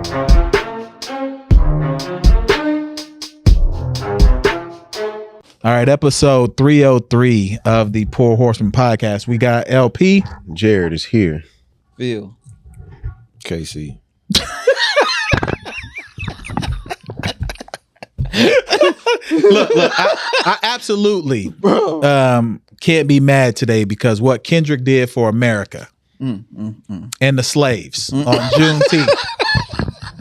All right, episode 303 of the Poor Horsemen podcast. We got LP. Jared is here. Phil. KC. Look, I absolutely can't be mad today because what Kendrick did for America and the slaves on Juneteenth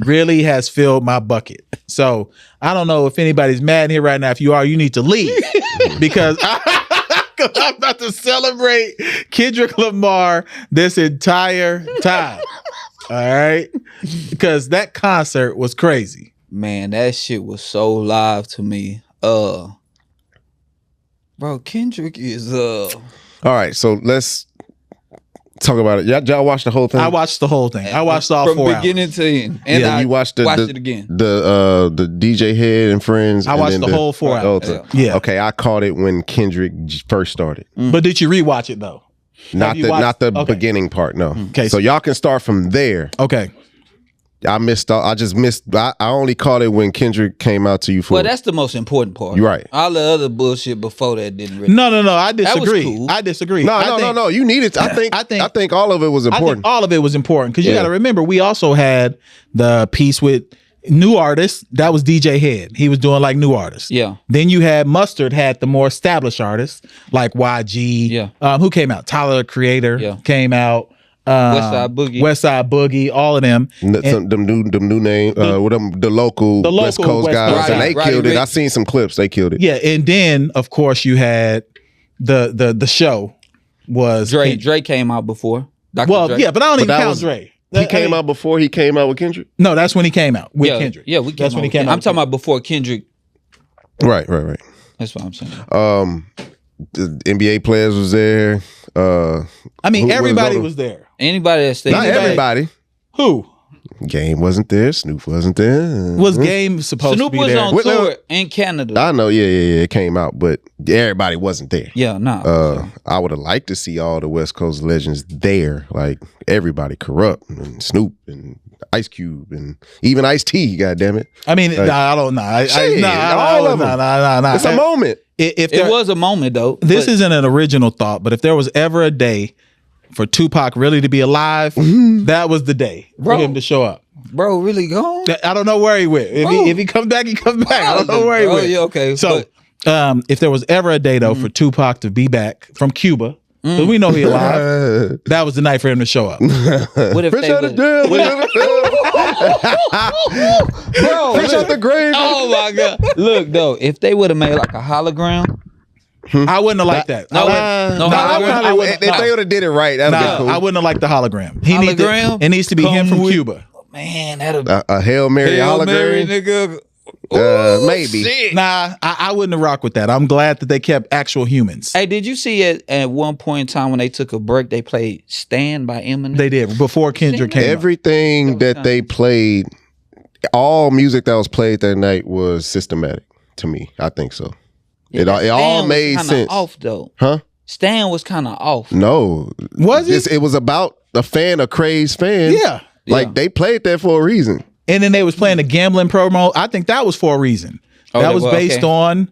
really has filled my bucket. So I don't know if anybody's mad in here right now. If you are, you need to leave because I'm about to celebrate Kendrick Lamar this entire time. All right, because that concert was crazy. Man, that shit was so live to me. Bro, Kendrick is All right, so let's talk about it. Y'all watched the whole thing? I watched the whole thing. I watched all 4 hours. From beginning to end. And yeah, you watched it again. The DJ Head and Friends. I watched the whole 4 hours. Yeah. Okay, I caught it when Kendrick first started. But did you rewatch it though? Not the beginning part, no. Okay. So y'all can start from there. Okay. I only caught it when Kendrick came out to you for. Well, that's the most important part. You're right. All the other bullshit before that didn't really. No. I disagree. Cool. I disagree. No. You need it. I think all of it was important. I think all of it was important because you got to remember we also had the piece with new artists. That was DJ Head. He was doing like new artists. Yeah. Then you had Mustard had the more established artists like YG. Yeah. Who came out? Tyler the Creator came out. West Side Boogie, all of them. Them new name, the local West Coast guys, and they killed it. I seen some clips. They killed it. Yeah, and then of course you had the show was Dre. Dre came out before. Dre. Yeah, but I don't even count Dre. He came out before he came out with Kendrick? No, that's when he came out with Kendrick. Yeah, that's when he came out. I'm talking about before Kendrick. Right. That's what I'm saying. The NBA players was there. I mean, everybody was there. Anybody that stayed. Not everybody. Who? Game wasn't there. Snoop wasn't there. Was Game supposed to be there? Snoop was on tour in Canada. I know. Yeah. It came out, but everybody wasn't there. Yeah, no. I would have liked to see all the West Coast legends there. Like everybody, Corrupt and Snoop and Ice Cube and even Ice-T. God damn it. I mean, I don't know. All of them. No. It's a moment. It was a moment though. This isn't an original thought, but if there was ever a day for Tupac really to be alive, that was the day for him to show up. Bro, really gone? I don't know where he went. If he comes back, he comes back. I don't know where he went. Yeah, okay. So, if there was ever a day though for Tupac to be back from Cuba, because we know he alive, that was the night for him to show up. What if Fish out the Fish out the grave. Oh my God! Look though, if they would have made like a hologram. I wouldn't have liked that. If they would have did it right, that would be cool. I wouldn't have liked the hologram. It needs to be him from Cuba. Man, that'll a Hail Mary hologram. Mary, nigga. Maybe. Shit. Nah, I wouldn't have rocked with that. I'm glad that they kept actual humans. Hey, did you see it at one point in time when they took a break? They played "Stand" by Eminem. They did before Kendrick came. Everything that they played, all music that was played that night was systematic to me. I think so. Yeah, it all made sense. Off though, huh? Stan was kind of off. No, was it? It was about a crazed fan. Yeah, like they played that for a reason. And then they was playing the gambling promo. I think that was for a reason. That was based on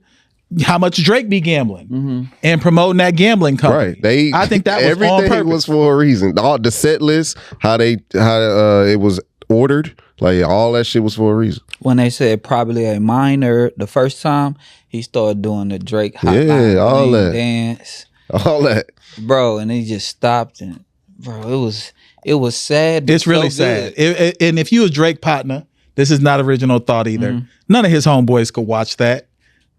how much Drake be gambling and promoting that gambling company. Right. I think that was everything on purpose. was for a reason. All the set list, how it was ordered, like all that shit was for a reason. When they said probably a minor the first time, he started doing the Drake hotline, all that dance, all that, bro, and he just stopped and bro, it was sad. It's really sad. And if you a Drake partner, this is not original thought either. None of his homeboys could watch that.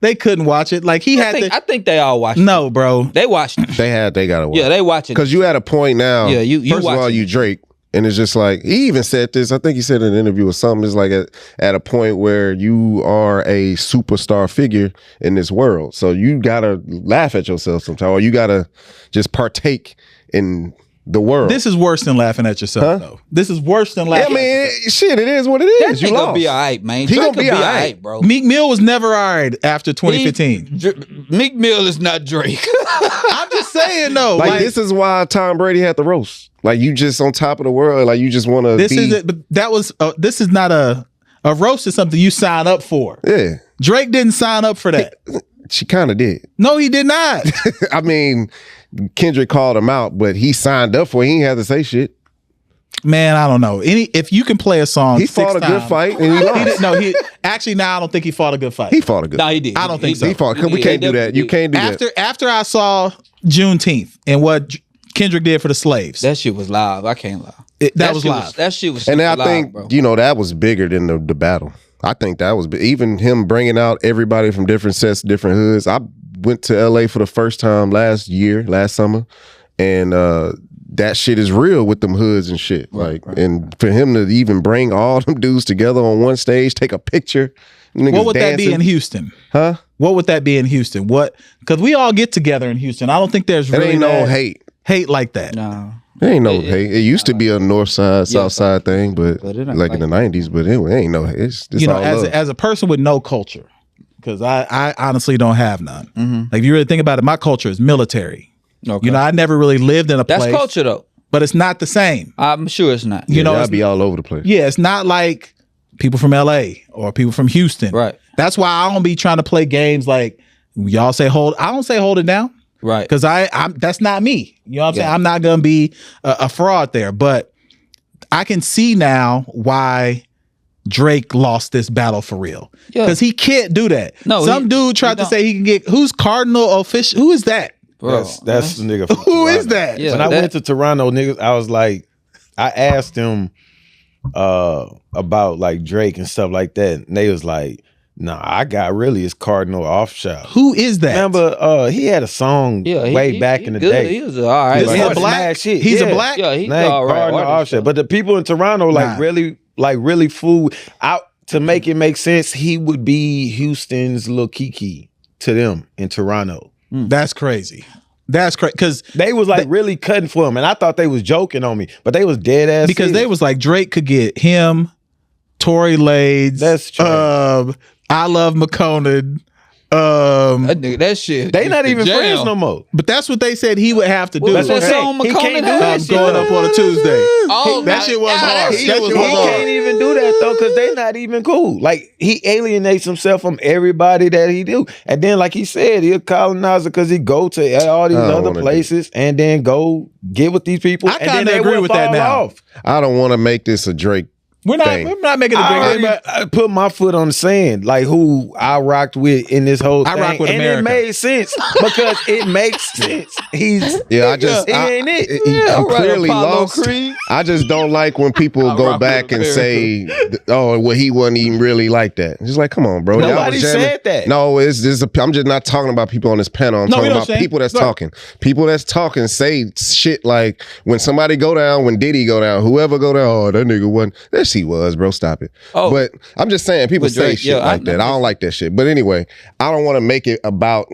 They couldn't watch it. Like I think they all watched it. No, bro. They watched it. They gotta watch. Yeah, they watch it. Because you at a point now. Yeah, you first of all, you Drake. And it's just like, he even said this, I think he said in an interview or something, it's like at a point where you are a superstar figure in this world. So you gotta laugh at yourself sometimes, or you gotta just partake in the world. This is worse than laughing at yourself, though. This is worse than I laughing. mean, shit, it is what it That is. You nigga lost. be all right, man. He Drake gonna be all right, bro. Meek Mill was never all right after 2015. Meek Mill is not Drake. I'm just saying, though. Like, this is why Tom Brady had the roast. Like, you just on top of the world. Like, you just want to This be. is it, but that was. This is not a roast. Is something you sign up for. Yeah. Drake didn't sign up for that. She kind of did. No, he did not. I mean, Kendrick called him out, but he signed up for it. He ain't had to say shit. Man, I don't know. If you can play a song, He fought a good fight and he He lost. didn't, no, he actually now I don't think he fought a good fight. He fought a good No, fight. he did. I don't think so. He fought. We can't do that. You can't do that. After I saw Juneteenth and what Kendrick did for the slaves, That shit was live. I can't lie. that was shit live. That shit was. And I super think, live, bro. you know, that was bigger than the battle. I think that was even him bringing out everybody from different sets, different hoods. I went to LA for the first time last summer, and that shit is real with them hoods and shit. Right. And for him to even bring all them dudes together on one stage, take a picture. What would that be in Houston? Huh? What would that be in Houston? Because we all get together in Houston. I don't think there's It really ain't no hate. like that. No. There ain't no hate. It used to be a north side, south side thing, but it ain't like in the 90s, but it ain't no hate. It's You know, all as love. as a person with no culture, because I honestly don't have none. Mm-hmm. Like if you really think about it, my culture is military. Okay. You know, I never really lived in a That's place, culture though. but it's not the same. I'm sure it's not. You know, I'll it's, be all over the place. yeah, it's not like people from LA or people from Houston. Right. That's why I don't be trying to play games like y'all say hold. I don't say hold it down. Right. Because I'm that's not me. You know what I'm saying? Yeah. I'm not gonna be a fraud there. But I can see now why Drake lost this battle for real. Yeah. Because he can't do that. No, Some dude tried to say he can get who's Cardinal official. Who is that? Bro, That's the nigga from Who is Toronto. that? Yeah. When I that- went to Toronto, niggas, I was like, I asked them about like Drake and stuff like that. And they was like, nah, I got really his Cardinal off shot. Who is that? Remember, he had a song way back in the good. day. He was all right. Is he Like, a black? smash hit. He's a Yeah. black? Yeah, he's Name all right. Cardinal artist, Offset. But the people in Toronto Nah. really fool out to make it make sense. He would be Houston's Lil Kiki to them in Toronto. That's crazy. That's crazy. Because They was like really cutting for him, and I thought they was joking on me, but they was dead ass. they serious. was like Drake could get him, Tory Lanez. That's true. I Love McConan. That shit. They not the even jam. friends no more. But that's what they said he would have to do. What's that Hey, song he McConan can't do had? that I'm going up on a Tuesday. Oh, That shit was hard. He That shit was hard. can't even do that though, because they not even cool. Like he alienates himself from everybody that he do, and then like he said, he a colonizer because he go to all these I don't other wanna do places and then go get with these people. I and then kinda they agree will with that fall now. off. I don't want to make this a Drake We're not making a big deal. I put my foot on the sand, like who I rocked with in this whole I thing. rock with and America. it made sense because it makes sense. He's Yeah, I just he I, ain't it. I'm right, clearly Apollo lost. Creed. I just don't like when people I go rock back with and say, "Oh, well, he wasn't even really like that." It's just like, come on, bro. Y'all Nobody was jamming. said that. No, I'm just not talking about people on this panel. I'm No, we talking know about what I'm saying. people that's Right. talking. People that's talking say shit like when somebody go down, when Diddy go down, whoever go down. Oh, that nigga wasn't. Yes, he was, bro. Stop it. Oh. But I'm just saying, people With say Drake, shit yeah, like that. I don't like that shit. But anyway, I don't want to make it about.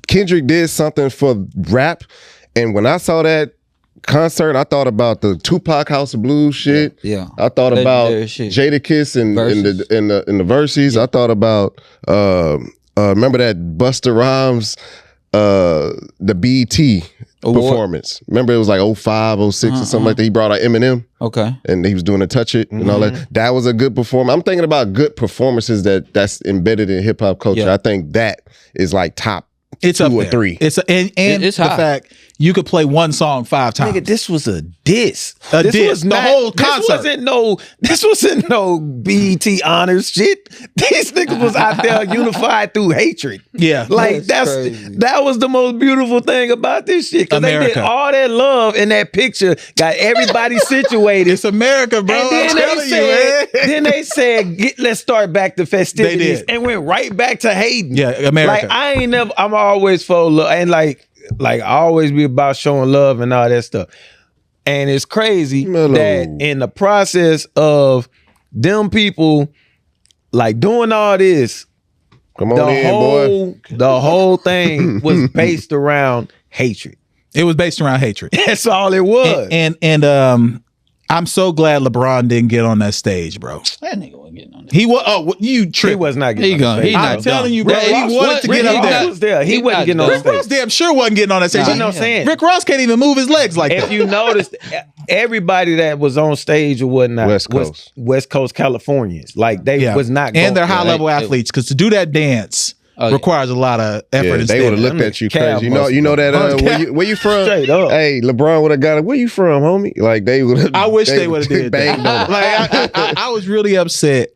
Kendrick did something for rap, and when I saw that concert, I thought about the Tupac House of Blues shit. Yeah. I thought about Legendary shit. Jadakiss and in the verses. I thought about remember that Busta Rhymes the BET Award. performance. Remember it was like 05, 06 or something like that. He brought out Eminem Okay. and he was doing a touch it and all that. That was a good performance. I'm thinking about good performances that's embedded in hip hop culture. Yeah. I think that is like top It's 2 up or there. 3. It's It's the high. fact you could play one song 5 times. Nigga, this was a diss. A this diss. Was The not, whole concert. This wasn't no BET honors shit. These niggas was out there unified through hatred. Yeah. Like That's crazy. that was the most beautiful thing about this shit. Because they did America. all that love in that picture, got everybody situated. It's America, bro. And then I'm they telling said, you, man. then they said, let's start back to festivities, did. and went right back to hating. Yeah, America. Like I ain't never. I'm always for love, and like I always be about showing love and all that stuff. And it's crazy Mellow. that in the process of them people like doing all this, Come on in, boy. the whole thing was based around hatred. It was based around hatred. That's all it was. And I'm so glad LeBron didn't get on that stage, bro. That nigga wasn't getting on that. He was. Oh, you He tripped. was not getting on He stage. not I'm telling you, bro. Rick He Ross wanted to was- get Rick up there. Ross was there. He He wasn't not getting on done. Rick Ross stage. damn sure wasn't getting on that stage. You know what I'm saying? Rick Ross can't even move his legs like If that. you noticed, everybody that was on stage or whatnot West was Coast. West Coast Californians. Like they was not going. and they're high level they- athletes because to do that dance yeah. requires a lot of effort. Yeah, and they would have stamina. looked at you Calf crazy. You know that where you from? Straight up. Hey, LeBron would have got it. Where you from, homie? Like they would have. I wish they would have did banged that. on him. Like I was really upset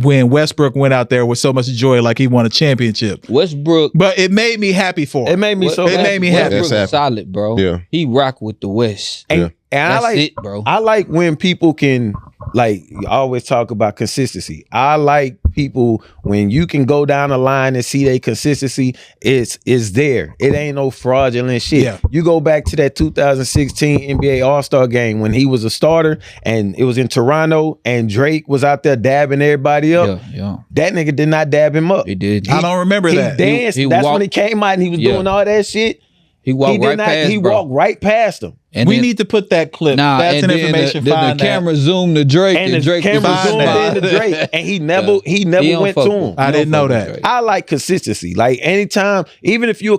when Westbrook went out there with so much joy, like he won a championship. Westbrook. But it made me happy for him. It made me so. It made me happy. Westbrook That's was solid, bro. Yeah. He rock with the West. And I That's like it, bro. I like when people can like you always talk about consistency. I like people when you can go down the line and see their consistency is there. It ain't no fraudulent shit. Yeah. You go back to that 2016 NBA All-Star game when he was a starter and it was in Toronto and Drake was out there dabbing everybody up. Yeah. That nigga did not dab him up. He did. I don't remember He that. danced. He That's when walked- he came out and he was Yeah. doing all that shit. He walked right past. He bro. walked right past him. And We then- need to put that clip. Nah, That's and an then information. the Find that. camera zoomed to Drake, And and the Drake camera was zoomed that. in to Drake, and he never He don't went fuck to with him. him. I He didn't don't know fuck with that. Drake. I like consistency. Like anytime, even if you're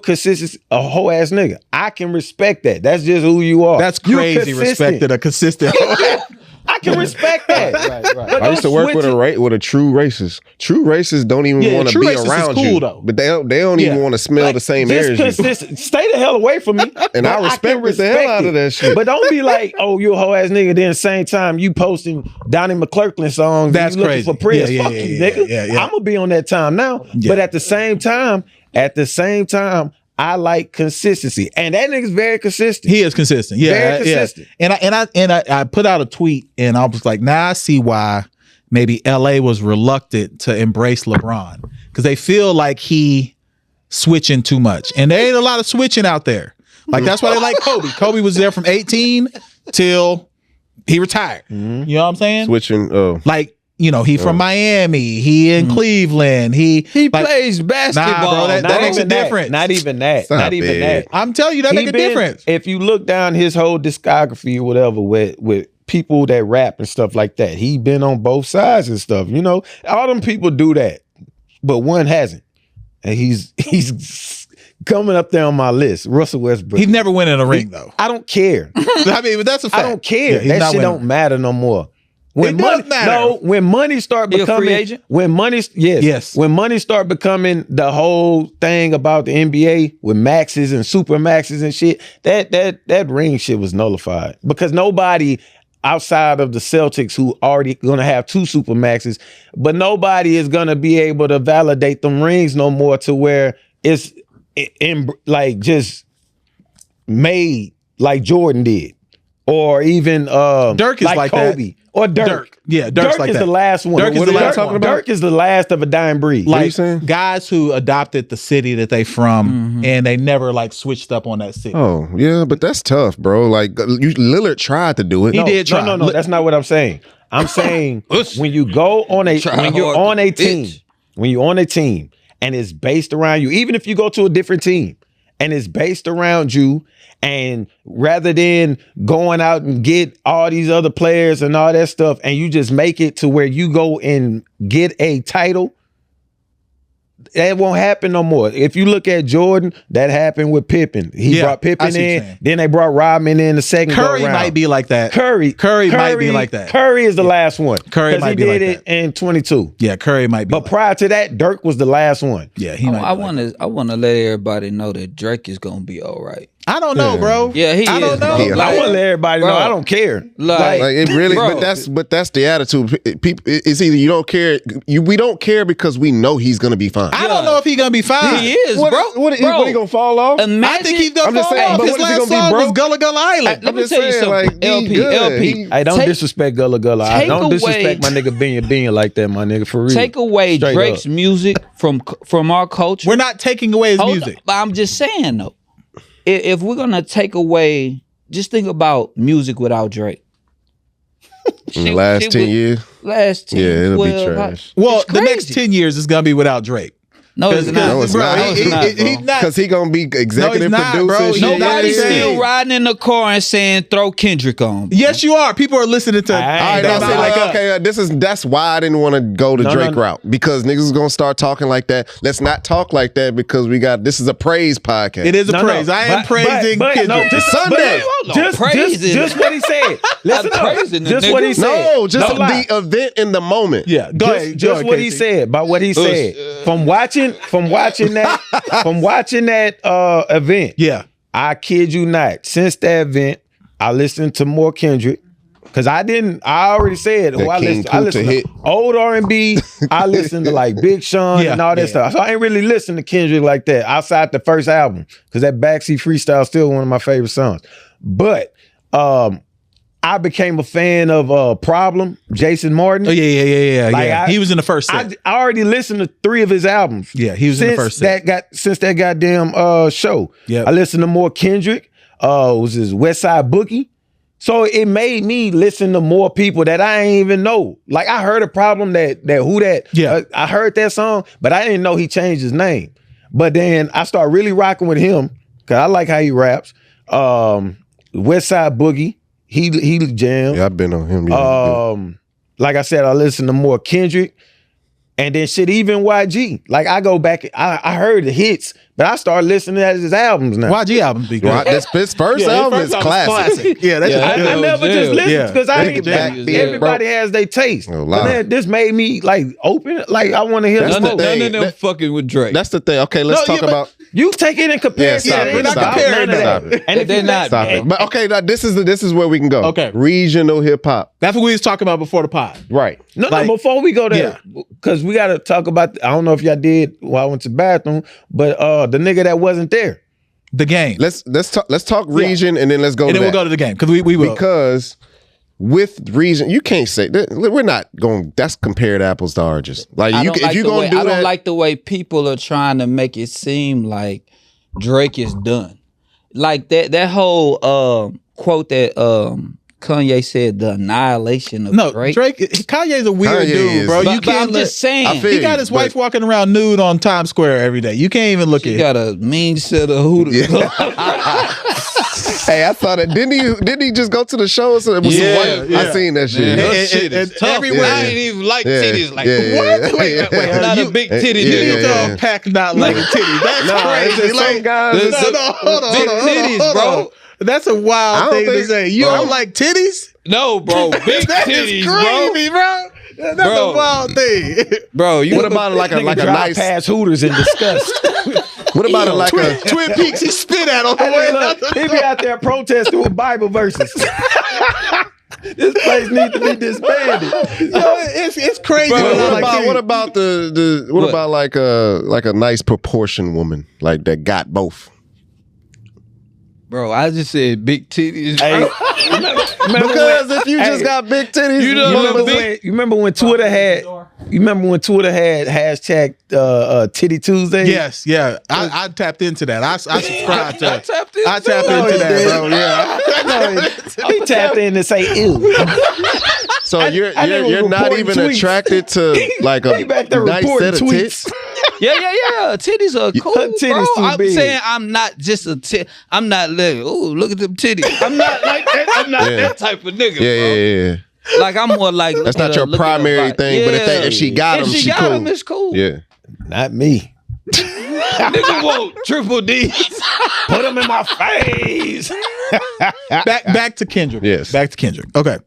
a whole ass nigga, I can respect that. That's just who you are. That's You crazy. consistent. Respected a consistent. I can respect that. Right. But I used to don't work with switch a true racist. True racists don't even Yeah, want to true be racists is around cool, you, though. but they don't Yeah. even want to smell Like, the same just air as you. consistent. Stay the hell away from me. And I But respect can the hell out of that shit. But don't be like, oh, you a whole ass nigga. Then same time you posting Donnie McClurkin songs. That's and you looking crazy. for prayers. Yeah, Fuck yeah, you, yeah, nigga. yeah. I'm gonna be on that time now. Yeah. But at the same time, I like consistency, and that nigga's very consistent. He is consistent. Yeah, Very consistent. Yeah. And I put out a tweet and I was like, now I see why maybe LA was reluctant to embrace LeBron because they feel like he switching too much, and there ain't a lot of switching out there. Like that's why they like Kobe. Kobe was there from 18 till he retired. You know what I'm saying? Switching. Oh, Like, you know, he from Miami, he in Cleveland, he like, plays basketball. that Not makes a even that. difference. Not even that. Stop Not even it. that. I'm telling you, that He make a been- difference. If you look down his whole discography or whatever with people that rap and stuff like that, he been on both sides and stuff. You know, all them people do that, but one hasn't, and he's coming up there on my list. Russell Westbrook. He never went in a ring though. I don't care. I mean, but that's a fact. I don't care. Yeah, he's That not shit winning. don't matter no more. When It does money, matter. no, when money start He a free becoming, agent? when money, yes, when money start becoming the whole thing about the NBA with maxes and super maxes and shit, that ring shit was nullified because nobody outside of the Celtics who already gonna have 2 super maxes, but nobody is gonna be able to validate them rings no more to where it's like just made like Jordan did. Or even Dirk is like that. Kobe or Dirk. Yeah, Dirk's like is that. the last one. Dirk is the last one. Dirk is the last of a dying breed. What are you Like saying? guys who adopted the city that they from and they never like switched up on that city. Oh yeah, but that's tough, bro. Like Lillard tried to do it. He did try. No, that's not what I'm saying. I'm saying when you go on when you're on a team, when you're on a team and it's based around you, even if you go to a different team and it's based around you, and rather than going out and get all these other players and all that stuff, and you just make it to where you go and get a title, that won't happen no more. If you look at Jordan, that happened with Pippen. He Yeah, brought I Pippen see what you're in, saying. then they brought Rodman in the second Curry go-round. might be like that. Curry might be like that. Curry is the last one. Curry 'Cause might he be did like it in 22. Yeah, Curry might be. But like prior to that, Dirk was the last one. yeah, he might. I be like that. want to let everybody know that Drake is gonna be all right. I don't know, bro. Yeah, he I is, don't know. bro. Yeah. I Like, want to let everybody know bro, I don't care. like, Like it really, Bro. but that's the attitude. People, it's either you don't care. We don't care because we know he's gonna be fine. I don't know if he's gonna be fine. he is, What, bro. what he gonna fall off? Imagine, I think he's gonna I'm just fall saying, off. but His what is he last gonna be, song bro? was Gullah Gullah Island. Let me just tell you saying, something. like, he LP, good. LP. He- Hey, don't Take- disrespect Gullah Gullah. take Don't away- disrespect my nigga being like that, my nigga, for real. Take away Straight Drake's up. music from our culture. We're not taking away his Hold music. on, but I'm just saying though, if we're gonna take away, just think about music without Drake. In the last 10 years, Last 10, yeah, it'll be 12, trash. Well, it's the next crazy. 10 years is gonna be without Drake. No, it's not. No, it's not. He's not, bro. He's not. Because he gonna be executive not, bro. producer. shit. Nobody's Yeah. still riding in the car and saying throw Kendrick on. Yes, you are. People are listening to. All right, Don't that's be like us. okay. That's why I didn't want to go the Drake no. route, because niggas is gonna start talking like that. Let's not talk like that, because this is a praise podcast. It is a praise. I am praising Kendrick. No, just Sunday. Just what he said. Listen up. praising the Just what he nigga. said. No, just Don't lie. the event in the moment. Yeah, go ahead. Just what he said about what he said. From watching that event. Yeah. I kid you not. Since that event, I listened to more Kendrick. Cause I already said who I King listened. I listened Kunta to old R&B. I listened to like Big Sean and all that stuff. So I ain't really listened to Kendrick like that outside the first album. Cause that Backseat Freestyle is still one of my favorite songs. But I became a fan of Problem, Jason Martin. Oh yeah. Like, He was in the first set. I already listened to 3 of his albums. Yeah, he was in the first set. Since that goddamn show. Yep. I listened to more Kendrick. Was his West Side Boogie. So it made me listen to more people that I ain't even know. Like I heard a Problem that who that. Yeah. I heard that song, but I didn't know he changed his name. But then I started really rocking with him because I like how he raps. West Side Boogie. He jammed. Yeah, I've been on him. Like I said, I listen to more Kendrick, and then shit, even YG. Like I go back, I heard the hits, but I started listening to his albums now. YG albums be good. His first album is classic. Yeah, that's Yeah, I never just listened because I didn't. Backbeat, Everybody has their taste. Oh, But then this made me like open. Like I want to hear That's the the smoke. thing. None of them fucking with Drake. That's the thing. Okay, let's No, talk yeah, but about. You take it in comparison. Yeah, stop it, We're not stop it. comparing Stop that. it. And if They're you not. Stop it. But okay, now this is where we can go. Okay. Regional hip hop. That's what we was talking about before the pod. Right. No, Like- before we go there, because we got to talk about, I don't know if y'all did while I went to the bathroom, but the nigga that wasn't there. The game. Let's talk region and then let's go And to then we'll that. go to the game because we will. Because with region, you can't say that. We're not going. That's compared apples to oranges. Like I you, don't if like you the gonna way- do I that, don't like the way people are trying to make it seem like Drake is done. Like that whole quote that Kanye said, the annihilation of Drake. Kanye's a weird Kanye dude, is. bro. But, You can't I'm just saying. I feel He got his wife walking around nude on Times Square every day. You can't even look He at got a mean set of hooters. Hey, I saw that. Didn't he just go to the show? So it was Yeah, some white. yeah. I seen that shit. Yeah. That shit is tough. everywhere- I ain't even like Yeah. titties. Like, Yeah. what? Wait, Yeah. I'm not You- a big titty Yeah, You nigga. need to yeah. unpack not like a titty. That's No, crazy. it's just Like, some guys. the- hold on, big hold on, titties, hold bro. on. That's a I wild don't thing to think- say. You bro. don't like titties? No, bro. Big That titties, is bro. crazy, bro. That's Bro. a wild thing. Bro, you What about like a Nigga drive nice? past Hooters in disgust. What about it like a? Twin Peaks, he spit at on the Hey, way. look, he be out there protesting with Bible verses. This place needs to be disbanded. Yo, it's crazy. Bro, when I What like about titties. what about the what What? about like a nice proportion woman like that got both? Bro, I just said big titties. Hey, Bro. remember Because when- if you just hey, got big titties, You know, you remember when Twitter had hashtag Titty Tuesday? Yes, yeah. I tapped into that. I subscribed to I it. tapped into I tapped it. into he that, did. bro. Yeah. He tapped in to say ew. so you're I think you're we're not reporting tweets. tweets. Attracted to like He a back there nice reporting set of tweets. tits. Yeah. Titties are cool, her titties bro. too I'm big. saying I'm not just a tit. I'm not like, oh, look at them titties. I'm not like that. I'm not Yeah. that type of nigga, Yeah. bro. Like I'm more like That's look not at your her, look at her primary body. thing, but if she got If them, she she got cool. them, it's cool. Yeah. Not me. Nigga want triple D. Put them in my face. Back to Kendrick. Yes. Back to Kendrick. Okay.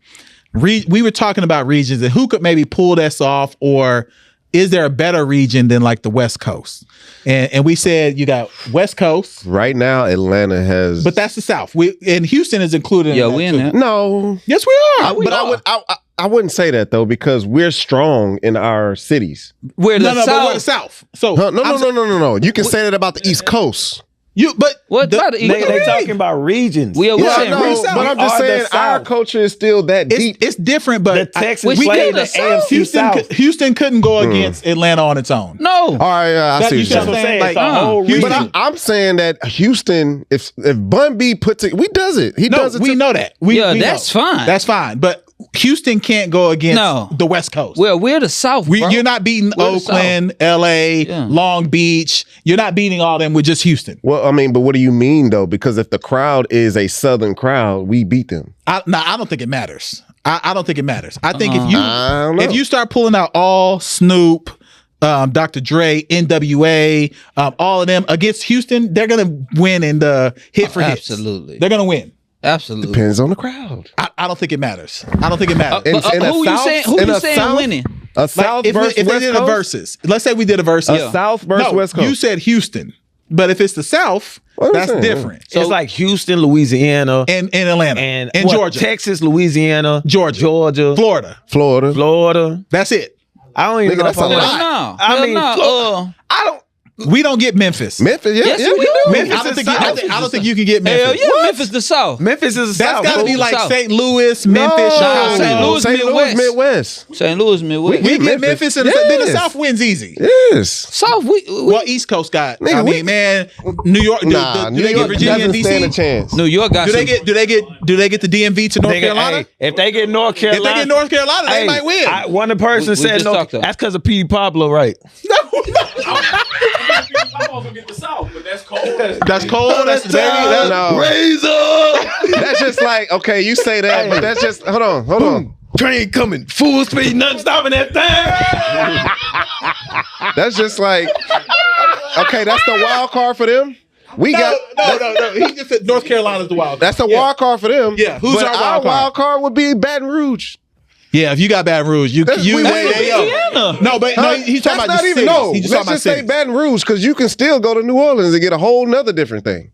We were talking about regions and who could maybe pull this off, or is there a better region than like the West Coast? And we said you got West Coast, Right now, Atlanta has. but that's the South. And Houston is included. Yeah, in that we in too. there. no. Yes, we are. I wouldn't say that though, because we're strong in our cities. We're the But we're the South. South. So Huh, no. You can say that about the East Coast. What about the They talking about regions. We are Yeah, saying no, regions. but I'm just are the saying our South. culture is still that deep. it's different, but The Texas we played get the the South. AFC South. Houston couldn't go against Atlanta on its own. No. All right, I That- see. you What see you're what I'm saying. saying? Like, Like, the whole Houston- But I'm saying that Houston, if Bun B puts it, we does it. He No, does it. we know that. Yeah, we that's know. fine. That's fine. But Houston can't go against the West Coast. Well, we're the South, bro. You're not beating Oakland, LA, Long Beach. You're not beating all them with just Houston. Well, I mean, but what do you mean though? Because if the crowd is a Southern crowd, we beat them. I don't think it matters. I don't think it matters. I think if you start pulling out all Snoop, Dr. Dre, NWA, all of them against Houston, they're gonna win in the hit for hits. Absolutely, they're gonna win. Absolutely. Depends on the crowd. I don't think it matters. I don't think it matters. Who you saying winning? A South versus if West they did Coast? a versus. Let's say we did a versus. A South versus West Coast. You said Houston. But if it's the South, that's different. So it's like Houston, Louisiana, and Atlanta, and Georgia, Texas, Louisiana, Georgia, Florida. That's it. I don't even know if we don't get Memphis. Memphis, yes, we do. Memphis I don't think you can get Memphis. Hell yeah, Memphis the South. Memphis is the South. That's got to be like St. Louis, Memphis, Chicago. St. Louis, Midwest. St. Louis, Midwest. We get Memphis, and then the South wins easy. Yes. South, well, East Coast got. I mean, man, New York. Do they get Virginia and DC? Stand a chance. New York got. Do they get the DMV to North Carolina? If they get North Carolina, they might win. One person said no. That's because of P. Pablo, right? I'm gonna get the South, but that's cold. That's cold. That's Razor. That's just like, okay, you say that, but that's just hold on. Train coming, full speed, nothing stopping that thing. That's just like, okay, that's the wild card for them. No. He just said North Carolina's the wild card. That's a wild card for them. Yeah, who's our wild card would be Baton Rouge. Yeah, if you got Baton Rouge, you Louisiana. No, but he's talking about the cities. No, he's let's just say Baton Rouge because you can still go to New Orleans and get a whole nother different thing.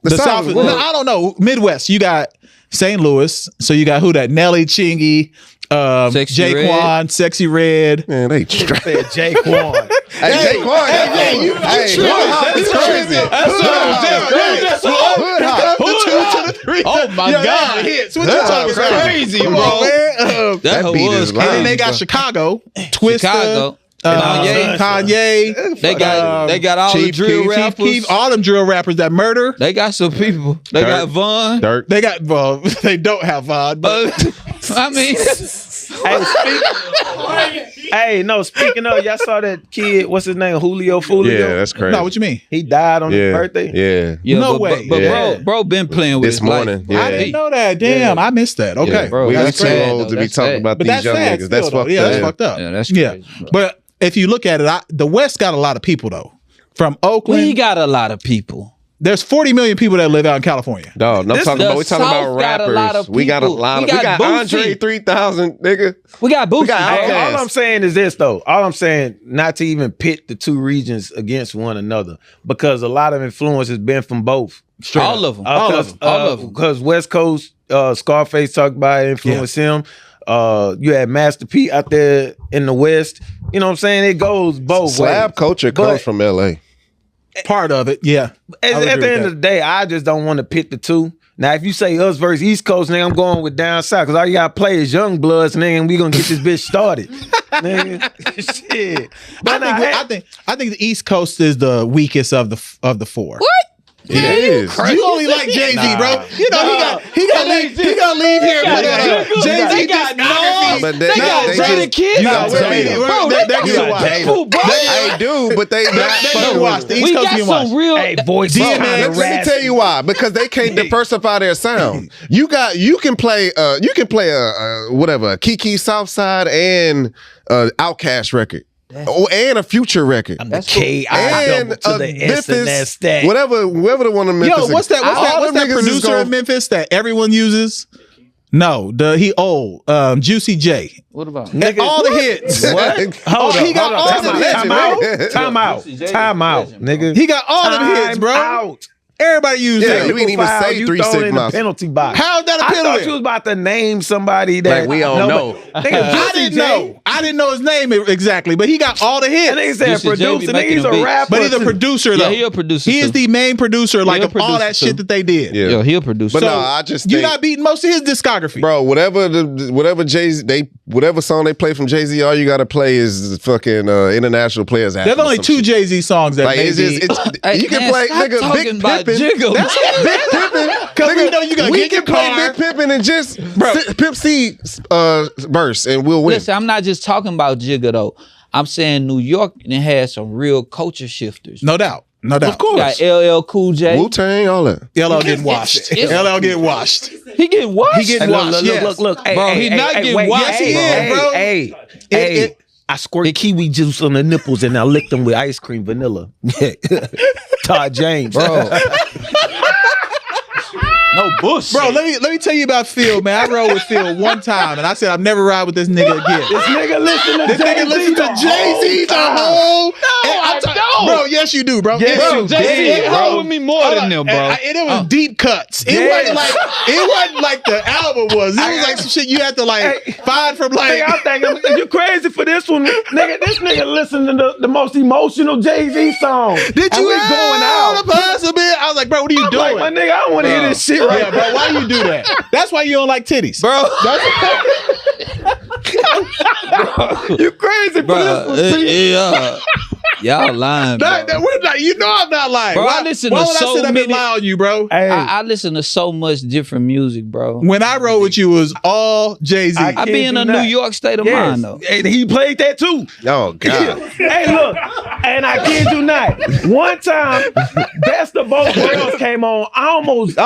The South. No, I don't know. Midwest, you got St. Louis. So you got who that? Nelly, Chingy, Jaquan, Sexy Red. Man, they said Jaquan. Hey, Jaquan. Hey, that's crazy. That's Hood hop. The 2 to the 3. Oh my God! Hits. What you talking about? Crazy, bro. That beat is and then they got Chicago, Twista. Kanye. They got all the drill rappers. All them drill rappers that murder. They got some people. They got Von. Dirk. They got they don't have Von. But I mean, speaking of, y'all saw that kid. What's his name? Julio. Yeah, that's crazy. No, what you mean? He died on his birthday. Yeah. No way. But bro been playing with this morning. Life. I didn't know that. Damn, I missed that. Okay, yeah, bro. We too old to be talking about these young niggas. Still, that's fucked up. That's fucked up. Yeah, that's crazy. Bro. But if you look at it, the West got a lot of people though. From Oakland, we got a lot of people. There's 40 million people that live out in California. Dog, we're talking about rappers. We got a lot. We got Andre 3000, nigga. We got Boosie. All I'm saying is this though. All I'm saying, not to even pit the two regions against one another, because a lot of influence has been from both. All of them. All of them. Because West Coast, Scarface talked about it, influenced him. You had Master P out there in the West. You know what I'm saying? It goes both Slab ways. culture comes from LA. Part of it, yeah. At the end of the day, I just don't want to pit the two. Now, if you say us versus East Coast, nigga, I'm going with down south because all you got to play is young bloods, nigga, and we gonna get this bitch started. Nigga, shit. But I think the East Coast is the weakest of the four. What? It is. You only like Jay-Z, bro. You know he got leave here. Jay-Z got no. But they got Redick kids. They do, but they not watch. The East we Coast got some real voice. Let me tell you why. Because they can't diversify their sound. You can play a Kiki Southside and Outkast record. And a Future record. I'm the K.I. double to the S and that stack. Whatever the one in Memphis. Yo, what's that producer in Memphis that everyone uses? No, he old. Juicy J. What about all the hits? What? Hold on. He got all the hits. Time out, nigga. He got all the hits, bro. Out. Everybody uses that. You ain't even say 3 6 months. Penalty box. How's that a penalty? I thought you was about to name somebody that we don't know. I didn't know. I didn't know his name exactly, but he got all the hits. And they said producer. He's a rapper. But he's a producer though. Yeah, he a producer. He is the main producer, like of all that shit that they did. Yeah, he a producer. But no, I just you're not beating most of his discography, bro. Whatever Jay-Z, they whatever song they play from Jay-Z, all you gotta play is fucking international players. There's only 2 Jay-Z songs that like, it's maybe. just, you can play nigga Big Pimpin'. That's Big Pimpin'. Because we know you gotta We get your can play car. Big Pimpin' and just Pimp C verse and we'll win. Listen, I'm not just talking about Jigga though. I'm saying New York and it had some real culture shifters. No doubt. No doubt. Of course. You got LL Cool J. Wu-Tang, all that. LL getting washed. LL getting washed. He getting washed. He getting washed. Look. Hey, Bro, hey, he hey, not hey, getting wait, washed, Hey, bro. Hey, I squirt kiwi juice on the nipples and I lick them with ice cream vanilla. Todd James. Bro. No bullshit. Bro, let me tell you about Phil, man. I rode with Phil one time, and I said I'll never ride with this nigga again. This nigga listen to This nigga listen to Jay-Z the whole. I don't. Bro, yes you do, bro. Yes, bro, you Jay-Z did, ain't bro. hold with me more than them, bro. And it was deep cuts. It Yes. wasn't like the album was. It was like some shit you had to find from like. Nigga, I'm thinking you crazy for this one, nigga. This nigga listening to the most emotional Jay-Z song. Did you and we going out? possibly? I was like, bro, what are you I'm doing? like, my nigga, I don't want to hear this shit right Yeah, bro, why you do that? That's why you don't like titties, Bro. You crazy for this one, see? Yeah. Y'all lying, bro. We're not, you know I'm not lying. Bro, why I listen why to would I so sit up and many- lie on you, bro? Hey, I listen to so much different music, bro. When I rode with you, it was all Jay-Z. I be in a New York state of mind, though. And he played that too. Oh God. Hey, look, and I kid you not. One time, Best of Both Worlds came on. I almost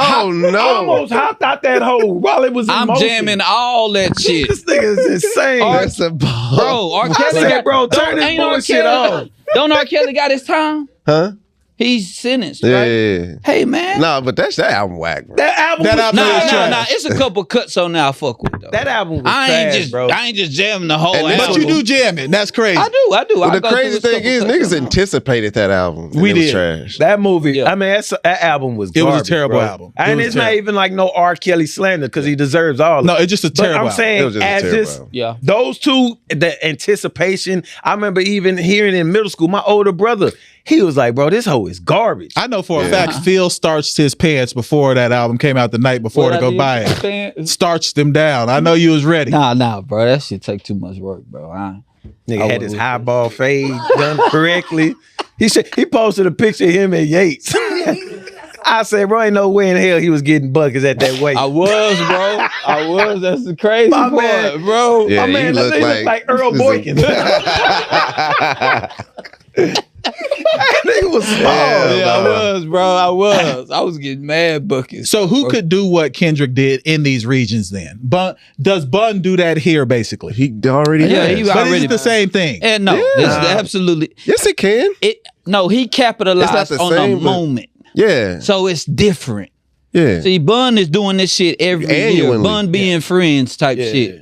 hopped out that hole while it was in I'm motion. jamming all that shit. This nigga is insane. That's a ball. Bro, R. I Kelly said, got, bro, turn this ain't R. bullshit Kelly- off. Don't R. Kelly got his time? Huh? He's sentenced, Yeah, right? yeah, yeah. Hey, man. No, but that album whack, bro. That album That was album trash. is trash. Nah. It's a couple cuts on there I fuck with, though. That album was I trash, bro. ain't just jamming the whole And this album. But you do jam it. That's crazy. I do. Well, I the go crazy through a thing is, couple cuts niggas on anticipated that album. And We it was did. trash. That movie, Yeah. I mean, that album was It was a garbage, terrible bro. album. It And was it's not terrible. even like no R. Kelly slander because he deserves all of it. No, it's just a But terrible I'm album. saying, It was just a as terrible just album. Yeah. those two, the anticipation. I remember even hearing in middle school, my older brother, he was like, "Bro, this hoe is garbage." I know for a fact Phil starched his pants before that album came out the night before What to I go did buy for it. fans? Starched them down. I know you was ready. Nah, bro. That shit take too much work, bro. Nigga I had would- his highball fade done correctly. He posted a picture of him at Yates. I said, bro, ain't no way in hell he was getting buckets at that weight. I was, bro. I was. That's the crazy My part, man. bro. Yeah, My man, you that look nigga look like Earl Boykin. Nigga was small. Yeah, I was, bro. I was getting mad buckets. So who could do what Kendrick did in these regions then? Does Bun do that here basically? He already Yeah, has. he But already- is it the same thing? And no, this is absolutely Yes, it can. it. No, he capitalized It's not the on a same, but- moment, Yeah. so it's different. Yeah. See, Bun is doing this shit every year. Annually. Bun being friends type shit.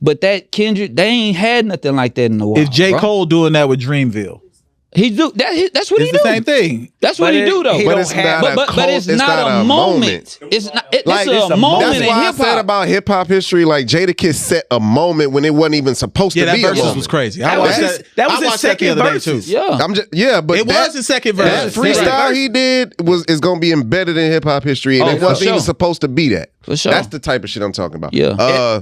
But that Kendrick, they ain't had nothing like that in a while. Is J. bro. Cole doing that with Dreamville? He do that. That's what It's he the do. same thing. That's what But he do though. he But don't it's have- not But it's not a moment. It's not. It's a moment That's in why I hip said hop. about hip hop history, like Jadakiss set a moment when it wasn't even supposed Yeah, to that be a versus moment. was crazy. That was his I watched that the second other day verses. too. Yeah. But It was his second verse. That freestyle he did is going to be embedded in hip hop history, and Oh, it for wasn't even sure. supposed to be that. For sure. That's the type of shit I'm talking about. Yeah.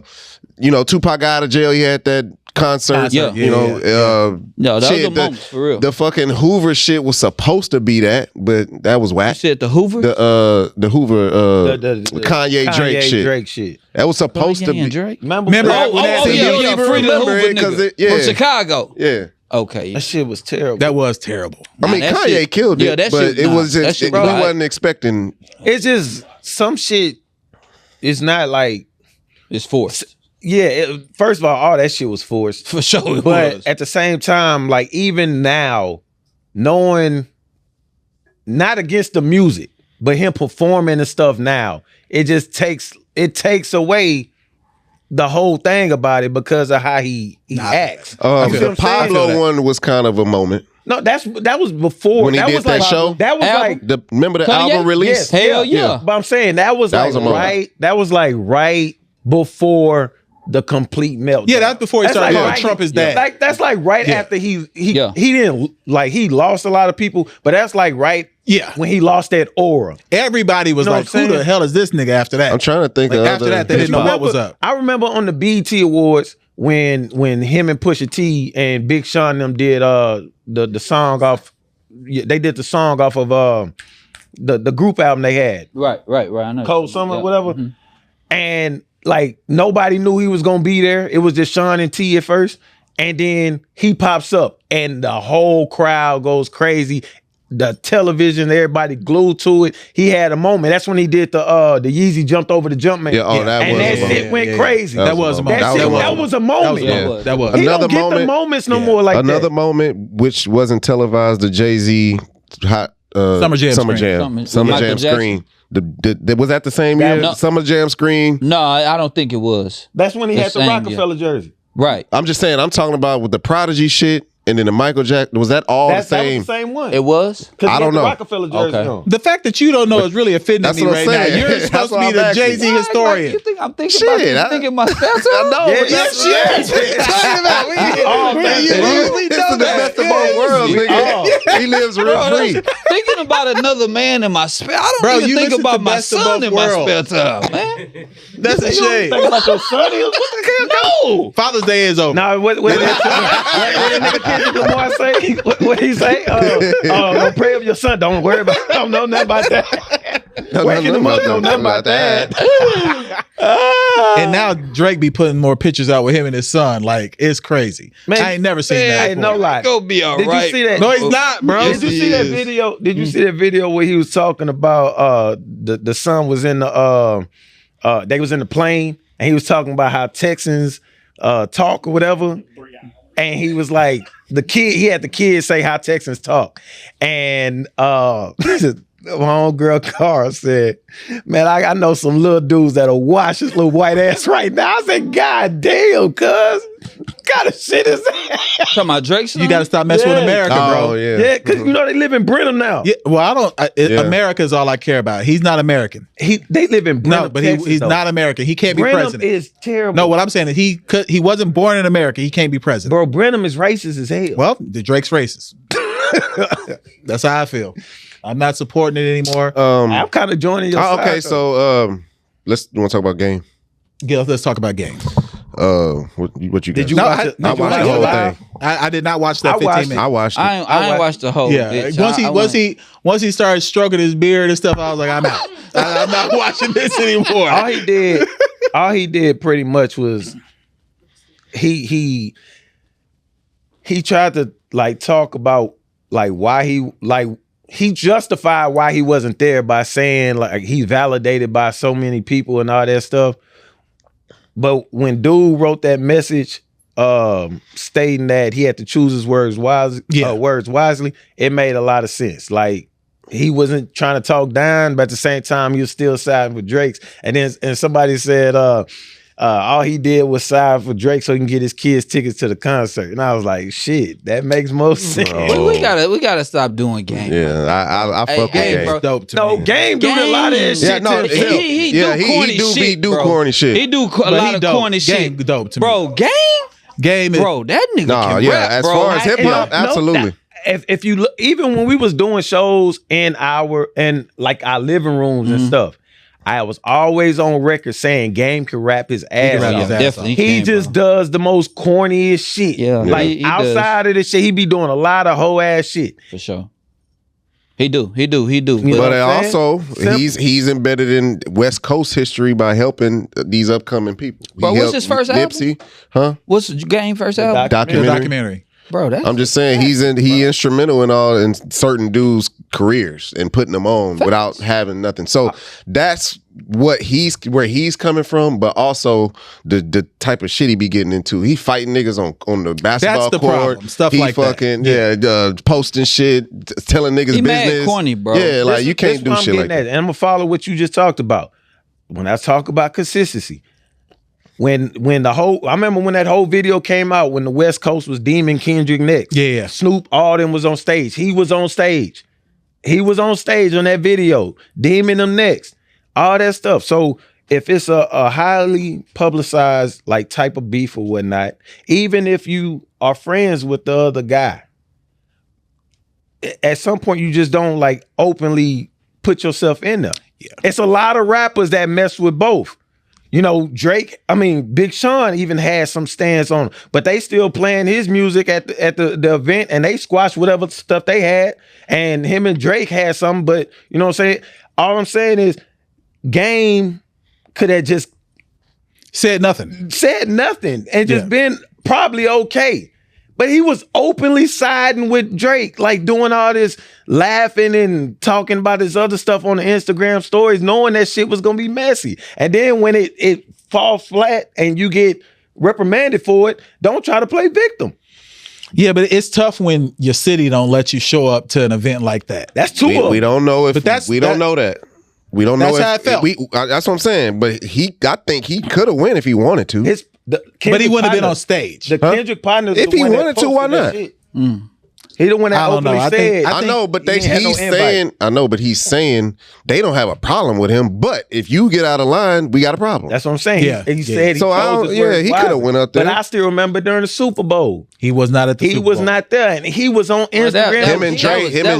Tupac got out of jail. He had that concert. Yeah. You No, that was shit, a moment for real. The fucking Hoover shit was supposed to be that, but that was You whack. said the Hoover. The Hoover The Kanye Drake shit. That was supposed to Kanye and be. Drake. Remember Remember that? when that yeah, CD yeah, Bieber free the remember Hoover it 'cause nigga it- yeah. from Chicago. Yeah. Okay. That shit was terrible. That was terrible. I mean, that Kanye shit- killed it, yeah, that but shit- it nah, was that just, shit we right. wasn't expecting. It's just some shit. It's not like, It's forced. first of all that shit was forced. For sure it But was. at the same time, like even now, knowing not against the music, but him performing and stuff now, it just takes away the whole thing about it because of how he acts. You see what The I'm saying? Pablo one was kind of a moment. No, that was before. When he that did was that like, show? That was Album? like Remember the Kanye? album release? Hell yeah. But I'm saying that was like was a moment. right. That was like right before the complete meltdown. Yeah, that's before he started calling right- Trump his dad. Like that's like right after he didn't like he lost a lot of people, but that's like right when he lost that aura. Everybody was You know like, what I'm who the saying? hell is this nigga after that? I'm trying to think Like, of after other that, they didn't know hip-hop. what was up. I remember on the BET Awards when him and Pusha T and Big Sean and them did the song off. They did the song off of the group album they had. Right. I know. Cold Summer, Yeah. whatever. Mhm. And like nobody knew he was gonna be there. It was just Sean and T at first. And then he pops up and the whole crowd goes crazy. The television, everybody glued to it. He had a moment. That's when he did the Yeezy jumped over the Jumpman. Yeah, oh, that and was that a moment. shit went Yeah. crazy. That was a moment. That was a moment. Yeah. That was. He Another don't get moment- the moments no Yeah. more like Another that. moment, which wasn't televised, the Jay-Z hot Summer Jam Summer screen. Jam, Summer- Michael Jam Jackson. screen. Was that the same year? No. Summer Jam screen. No, I don't think it was. That's when he The had the same, Rockefeller jersey. Right. I'm just saying. I'm talking about with the Prodigy shit, and then the Michael Jackson. Was that all That the was same? the same one. It was. Because I don't the know. Rockefeller jersey Okay. on. The fact that you don't know is really offending That's me what right I'm now. saying. You're That's supposed to what be I'm the asking. Jay-Z historian. You think I'm thinking Shit, about you I- thinking my Spencer? I know. Yeah, but yes, that's- Talking about we This is the best of both worlds, nigga. He lives rent free. Thinking about another man in my spare. I don't Bro, even you think listen about to my Best of son Both in my spare Worlds. time, man. That's a shame. Think about your son? What the hell? No. Father's Day is over. Now, what that nigga Kendrick Lamar say? What he say? Don't pray of your son. Don't worry about. I don't know nothing about that. Waking him up, don't know nothing about that. And now Drake be putting more pictures out with him and his son. Like, it's crazy. Man, I ain't never seen man, that ain't before. no lie. Go be all Did right. you see that? No, he's not, bro. Did you see that video? Did you see that video where he was talking about the son was in the they was in the plane and he was talking about how Texans talk or whatever, and he was like he had the kids say how Texans talk, and my own girl Cara said, "Man, I know some little dudes that'll wash his little white ass right now." I said, "God damn, cuz, what kind of shit is that?" Talking about Drake's son? You got to stop messing with Yeah. America, bro. Oh yeah. Yeah, because you know they live in Brenham now. Yeah, well, I don't. Yeah. America is all I care about. He's not American. They live in Brenham, No, but Texas, he's though. not American. He can't be Brenham president. is terrible. No, what I'm saying is he wasn't born in America. He can't be president. Bro, Brenham is racist as hell. Well, the Drake's racist. That's how I feel. I'm not supporting it anymore. I'm kind of joining your side. Okay, though. so let's want to talk about game. Let's talk about games. What you got? Did you No, watch I- it? no, I Did you watched watch the it whole live? thing. I did not watch that I 15 watched it. minutes. I watched it. I ain't watched the whole. Yeah, bitch. once he started stroking his beard and stuff, I was like, I'm out. I'm not watching this anymore. All he did pretty much was he tried to like talk about like why he justified why he wasn't there by saying like he's validated by so many people and all that stuff. But when dude wrote that message stating that he had to choose his words wisely, it made a lot of sense. Like he wasn't trying to talk down, but at the same time he was still siding with Drake's. And then somebody said all he did was side for Drake so he can get his kids tickets to the concert. And I was like, shit, that makes most sense. We gotta stop doing game. Yeah, I fuck with Game, game. bro. Dope to No, me. Game do a lot of that Game. shit. Yeah, no, to himself. He Yeah, do corny shit. he do bro. corny shit. He do a But lot he of dope. corny Game shit. dope to me. Bro, Game is bro, that nigga Nah, can yeah, rap, as bro. far as hip hop, absolutely. If you look, even when we was doing shows in our living rooms and stuff, I was always on record saying Game can rap his ass rap off. his ass definitely. He can, just bro. does the most corniest shit. Yeah. Like He outside of this shit, he be doing a lot of hoe ass shit. for sure. He do. You But know what I'm also, saying? he's embedded in West Coast history by helping these upcoming people. Bro, He what's helped his first album? Nipsey, huh? What's Game first album? the Documentary. documentary. Bro, that's I'm just saying he instrumental in certain dudes' careers and putting them on without having nothing. So that's where he's coming from, but also the type of shit he be getting into. He fighting niggas on the basketball That's the court. problem. Stuff he like that. fucking posting shit, telling niggas He mad business. corny, bro. Yeah, like you can't do what I'm shit like getting at. that. And I'm gonna follow what you just talked about. When I talk about consistency, when I remember when that whole video came out when the West Coast was deeming Kendrick next. Yeah. Snoop, all them was on stage. He was on stage. He was on stage on that video, deeming them next. All that stuff. So if it's a highly publicized like type of beef or whatnot, even if you are friends with the other guy, at some point you just don't like openly put yourself in there. Yeah. It's a lot of rappers that mess with both. You know, Drake, Big Sean even had some stance on him, but they still playing his music at the event, and they squashed whatever stuff they had, and him and Drake had something, but you know what I'm saying? All I'm saying is Game could have just said nothing and just been probably okay. But he was openly siding with Drake, like doing all this laughing and talking about this other stuff on the Instagram stories, knowing that shit was gonna be messy. And then when it falls flat and you get reprimanded for it, don't try to play victim. Yeah, but it's tough when your city don't let you show up to an event like that. That's too much. We don't know if we don't know that. We don't know that's how it felt. That's what I'm saying. But I think he could have won if he wanted to. But he wouldn't have been on stage. The Kendrick partner, if he wanted to, why not? He the one that openly said. I know, but he's saying they don't have a problem with him. But if you get out of line, we got a problem. That's what I'm saying. Yeah, he said he chose his words he could have went up there. But I still remember during the Super Bowl, he was not at the Super Bowl. He was not there, and he was on Instagram. Him and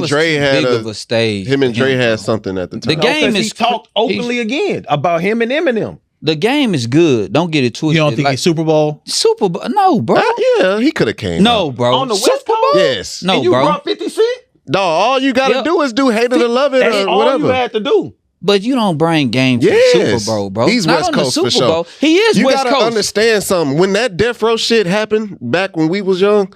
Dre had a stage. Him and Dre had something at the time. The game is he talked openly again about him and Eminem. The game is good. Don't get it twisted. You don't think he's Super Bowl? Super Bowl? No, bro. Yeah, he could have came. No, bro. On the West Super Coast? Bowl? Yes. No, and you bro. brought 50 Cent? No, all you got to do is do Hate It or Love It That's or all whatever. you had to do. But you don't bring game to the Super Bowl, bro. He's Not West on the Coast Super for sure. Bowl. He is West Coast. You gotta understand something. When that Death Row shit happened back when we was young,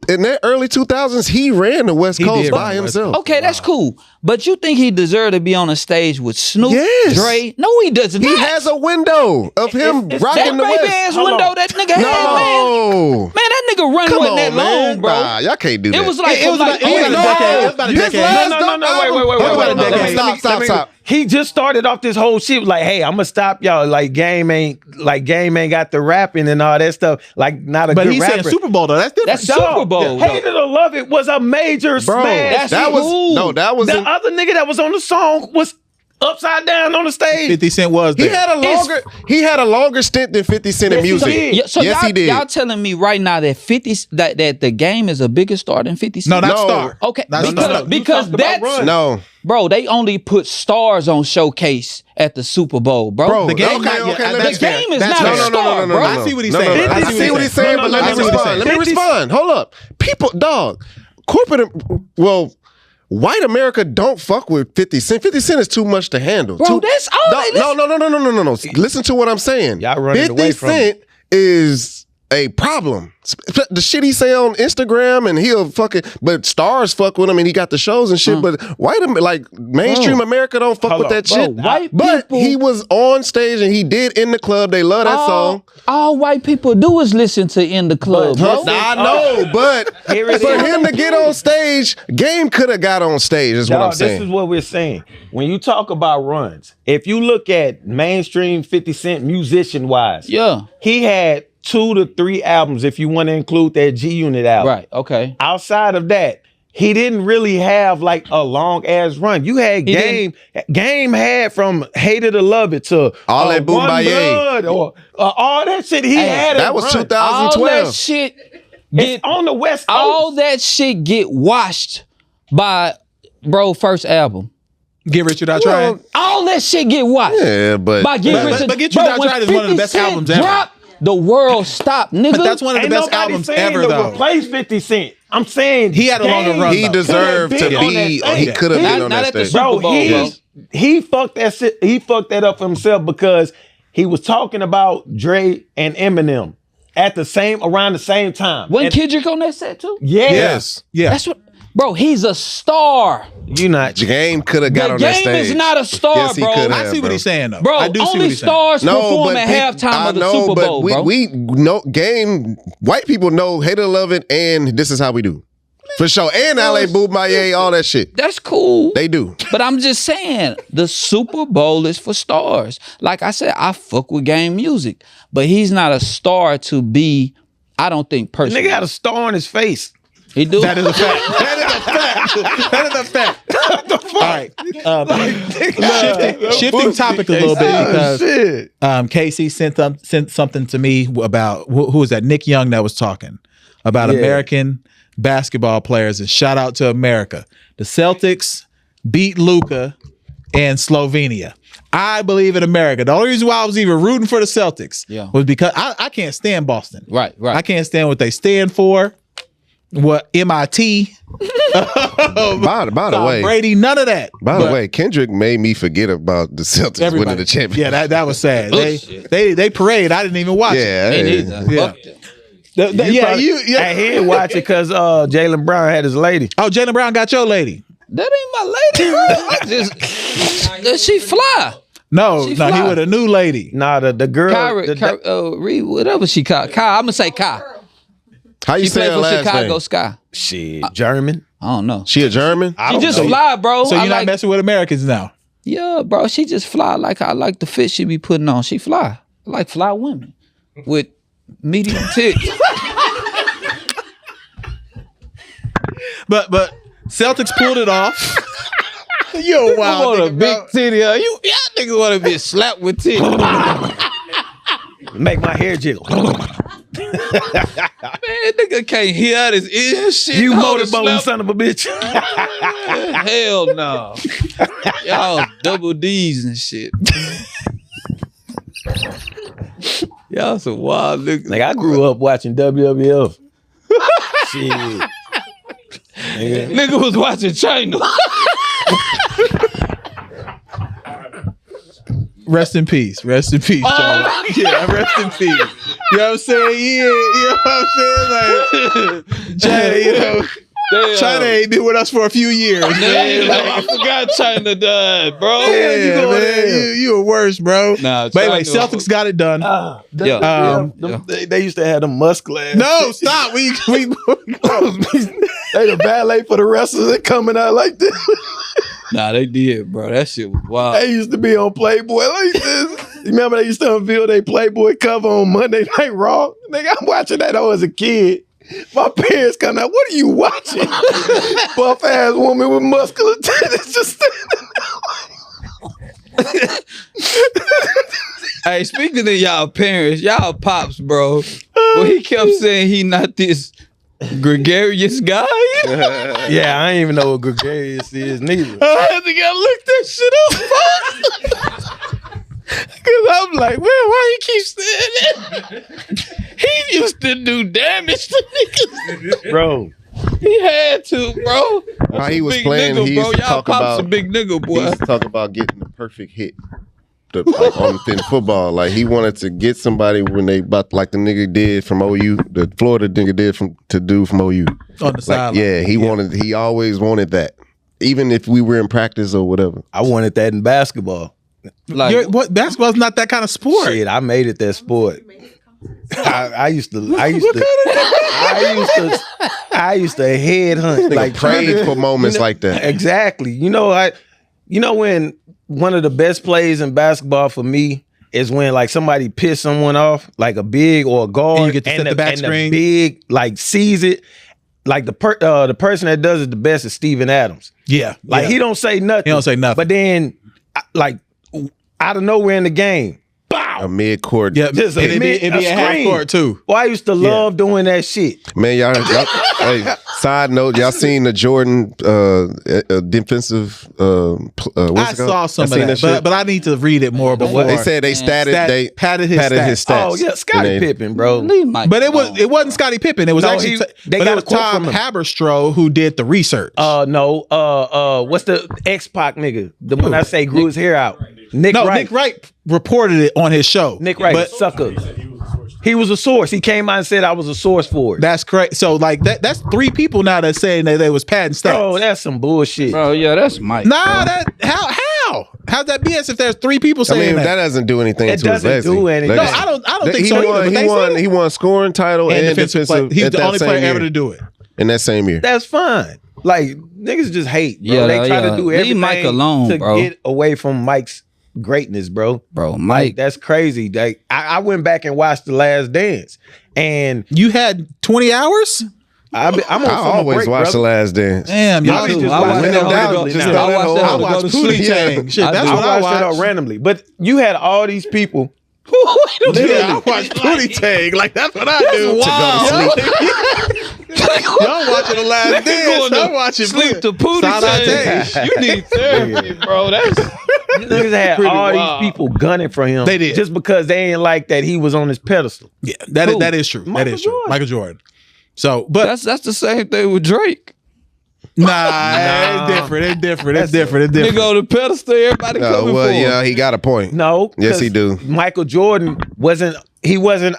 in that early 2000s, he ran the West Coast by himself. Okay, that's cool. But you think he deserved to be on a stage with Snoop, Yes. Dre? No, he doesn't. He has a window of him that rocking the baby West. ass window that nigga had, man. No. Man, that nigga run Come wasn't on, that man. long, bro. Nah, y'all can't do that. It was like It was about a decade. Wait. Stop. He just started off this whole shit like, hey, I'm gonna stop y'all. Game ain't got the rapping and all that stuff. Like, not a but good he's rapper. saying Super Bowl though. That's different. That's Super Bowl. Hate It or Love It was a major smash. That was The other nigga that was on the song was upside down on the stage. 50 Cent was there. He had a longer stint than 50 Cent in music. Yeah, so yes, he did. Y'all telling me right now that that the game is a bigger star than 50 Cent? No, not star. Okay, Not because that's no. Bro, they only put stars on Showcase at the Super Bowl, bro. The game, the game is not a star, bro. I see what he's saying. I see what he's saying, but let me respond. Let me respond. Hold up. People, white America don't fuck with 50 Cent. 50 Cent is too much to handle. Bro, that's all. No. Listen to what I'm saying. Y'all running 50 away from Cent is a problem. The shit he say on Instagram, and he'll but stars fuck with him, and he got the shows and shit. But mainstream America don't fuck with that shit. But he was on stage and he did In the Club. They love that song. All white people do is listen to In the Club, bro. I know, but for him to get on stage, Game could have got on stage. Is what I'm saying. This is what we're saying. When you talk about runs, if you look at mainstream 50 Cent musician wise, he had 2 to 3 albums if you want to include that G-Unit album. Right, okay. Outside of that, he didn't really have like a long ass run. You had Game had from Hate It or Love It to all that Boom One Blood or all that shit. He had that was 2012. All that shit on the West Coast. All that shit get washed by first album. Get Rich Without Trying. All that shit get washed. Yeah, but Get Rich Without Trying is one of the best albums ever. The world stopped, nigga. But that's one of the best albums ever, though. Replace 50 Cent. I'm saying he had a longer run. He deserved to be. He could have been on that stage. Bro, he fucked that shit. He fucked that up for himself because he was talking about Dre and Eminem around the same time. Wasn't Kendrick on that set too? Yes. Yeah. That's what. Bro, he's a star. You not. Game could have got on that stage. The Game is not a star, yes, bro. I see what he's saying, though. Bro, I do see only what he's stars saying. perform at halftime of the Super Bowl, bro. We know Game. White people know Hate It or Love It, and This Is How We Do. For sure. And LA Boo My all that shit. That's cool. They do. But I'm just saying, the Super Bowl is for stars. Like I said, I fuck with Game music. But he's not a star to be, I don't think, personally. The nigga got a star on his face. He do? That is a fact. That is a fact. What the fuck? All right. Shifting topic a little bit because Casey sent something to me about, who was that? Nick Young that was talking about American basketball players, and shout out to America. The Celtics beat Luka and Slovenia. I believe in America. The only reason why I was even rooting for the Celtics was because I can't stand Boston. Right. I can't stand what they stand for. What MIT. By the way, Brady, none of that. By the way, Kendrick made me forget about the Celtics winning the championship. Yeah, that was sad. They parade. I didn't even watch it. Yeah. He didn't watch it because Jaylen Brown had his lady. Oh, Jaylen Brown got your lady. That ain't my lady. She fly. No, he with a new lady. Nah, the girl. Reed, whatever she called. Kai, I'm gonna say Kai. How you say her last Chicago name? Sky. Shit, German. I don't know. She a German? She just fly, bro. So you're not messing with Americans now? Yeah, bro. She just fly. Like I like the fit she be putting on. She fly. I like fly women with medium tits. But Celtics pulled it off. You're wild. I want a nigga, big bro. titty. Y'all niggas want to be slapped with titty. Make my hair jiggle. Man, nigga can't hear out his ear shit. You All the motorboating slap- son of a bitch. Hell no. Y'all double D's and shit. Y'all some wild niggas. Like I grew up watching WWF. Shit. Nigga was watching China. Rest in peace, Charlie. Yeah, rest in peace. You know what I'm saying? Yeah, you know what I'm saying? Like, China, China ain't been with us for a few years. Man. I forgot China died, bro. Yeah, man, you were worse, bro. Nah, but anyway, China- Celtics got it done. They used to have them musculads. No, stop. We They the ballet for the wrestlers. They coming out like this. Nah, they did, bro. That shit was wild. They used to be on Playboy like this. You remember they used to unveil their Playboy cover on Monday Night Raw? Nigga, I'm watching that as a kid. My parents come out, what are you watching? Buff ass woman with muscular titties just standing Hey, speaking of y'all parents, y'all pops, bro. Well, he kept saying he not this gregarious guy. Yeah, I ain't even know what gregarious is neither. I had to go look that shit up. Cause I'm like, man, why he keep saying that? He used to do damage to niggas. Bro. He had to, bro. How he was Big playing, nigga, he bro. used to Y'all talk pops about a big nigga, He boy. used to talk about getting the perfect hit. In football, like he wanted to get somebody when they like the nigga did from OU, the Florida nigga did from OU On the sideline. Yeah, he always wanted that, even if we were in practice or whatever. I wanted that in basketball. Like, basketball's not that kind of sport. Shit, I made it that sport. I used to headhunt, Like prayed for moments like that. Exactly. You know when one of the best plays in basketball for me is when like somebody pissed someone off, like a big or a guard, And you get to set the back screen. The big like sees it. Like the person that does it the best is Steven Adams. Yeah. Like he don't say nothing. He don't say nothing. But then like out of nowhere in the game, A mid-court. Yeah, Just and it'd be a a half screen. court too. Well, I used to love doing that shit. Man, y'all hey, side note, y'all seen the Jordan defensive I saw some of that, but I need to read it more before. They said they padded his stats. stats. Oh yeah, Scottie Pippen, bro. But it wasn't Scottie Pippen. It was actually they but got it was a quote Tom from him. Haberstroh who did the research. No, what's the X-Pac nigga? The one I say grew his hair out. Nick Wright. Nick Wright reported it on his show. Nick Wright, but sucker. He was a source. He came out and said I was a source for it. that's correct. So like that's three people now that's saying that they was padding stats. Bro, that's some bullshit. Bro, yeah, that's Mike. Nah, how's that BS if there's three people I saying mean, that doesn't do anything It to his doesn't legacy. do anything. No, I don't think he so won, either, but he they won. said He won scoring title and defensive. play. He's at the that only same player year. ever to do it. In that same year. That's fine. Like niggas just hate. Bro. Yeah, they try yeah. to do Leave everything Mike alone, to bro. get away from Mike's greatness, bro. Bro, Like, Mike. that's crazy. Like I went back and watched The Last Dance, and You had 20 hours? I'm on I always watch The Last Dance. Damn, y'all Me be too. just I watch watching that that whole- whole just I throw that watch whole- that. I I watch go to Pootie sleep. Tang. Shit, I that's do. what I I watched that watch. all randomly. But you had all these people. Yeah, I watch Pootie Tang. Like that's what I do. Y'all watching The Last Dance. I'm watching sleep to Pootie Shout out Tang. Tay. You need therapy, bro. That's Niggas had all these people gunning for him. They did. Just because they ain't like that he was on his pedestal. Yeah, that is true. That is true. Jordan. Michael Jordan. So, but That's the same thing with Drake. nah, it's different. It's different. It's different. It's different. Nigga on the pedestal, everybody coming for him. yeah, he got a point. No. Yes, he 'cause do. Michael Jordan wasn't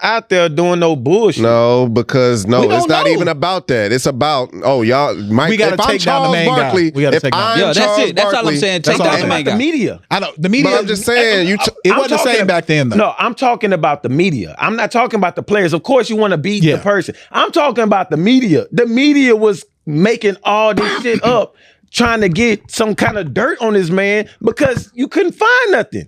out there doing no bullshit. No, because We don't it's not know. even about that. It's about y'all. Mike, We gotta if I'm take down the Charles main guy. Barkley, We gotta if take down- I'm Yeah, that's Charles it. That's all I'm Barkley, saying. that's Take all down I'm the saying. main guy. The media. I know the media. But I'm just saying, it I'm wasn't the same talking- back then though. No, I'm talking about the media. I'm not talking about the players. Of course, you want to beat Yeah. the person. I'm talking about the media. The media was making all this shit up, trying to get some kind of dirt on this man because you couldn't find nothing.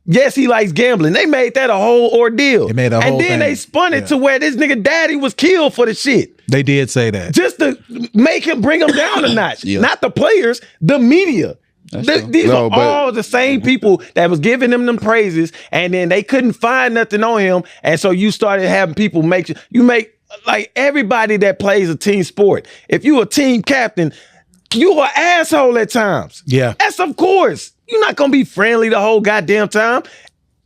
Yes, he likes gambling. They made that a whole ordeal. They made a and whole then thing. they spun it to where this nigga daddy was killed for the shit. They did say that. Just to make him bring him down a notch. Yeah. Not the players, the media. These No, are but- all the same people that was giving him them praises, and then they couldn't find nothing on him, and so you started having people make like everybody that plays a team sport. If you a team captain, you an asshole at times. Yeah. That's of course. You're not gonna be friendly the whole goddamn time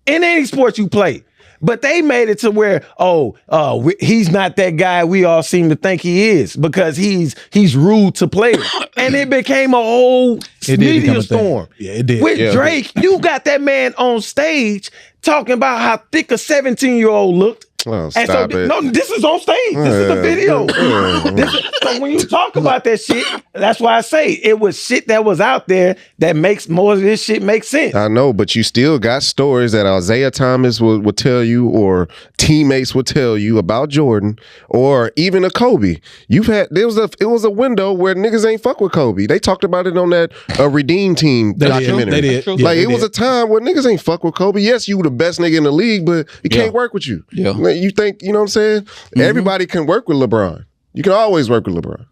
in any sport you play. But they made it to where, he's not that guy we all seem to think he is because he's rude to players. And it became a whole It did become media a thing. storm. Yeah, it did. With Yeah. Drake, you got that man on stage talking about how thick a 17-year-old looked. Oh, And so, stop it. no, this is on stage. This is the video. So when you talk about that shit, that's why I say it was shit that was out there that makes more of this shit make sense. I know, but you still got stories that Isaiah Thomas would tell you, or teammates would tell you about Jordan, or even a Kobe. It was a window where niggas ain't fuck with Kobe. They talked about it on that Redeem Team They did. documentary. They did. Yeah, Like they it was did. a time where niggas ain't fuck with Kobe. Yes, you were the best nigga in the league, but he can't work with you. Yeah. Like, you think, you know what I'm saying? Everybody can work with LeBron. You can always work with LeBron.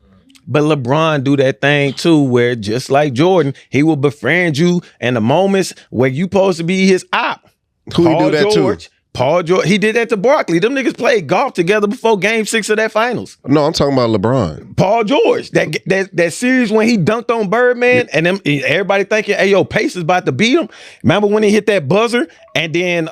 But LeBron do that thing too, where just like Jordan, he will befriend you in the moments where you supposed to be his op. Who he do that to? Paul George, he did that to Barkley. Them niggas played golf together before Game 6 of that finals. No, I'm talking about LeBron. Paul George, that series when he dunked on Birdman, and them everybody thinking, "Hey, yo, Pace is about to beat him." Remember when he hit that buzzer, and then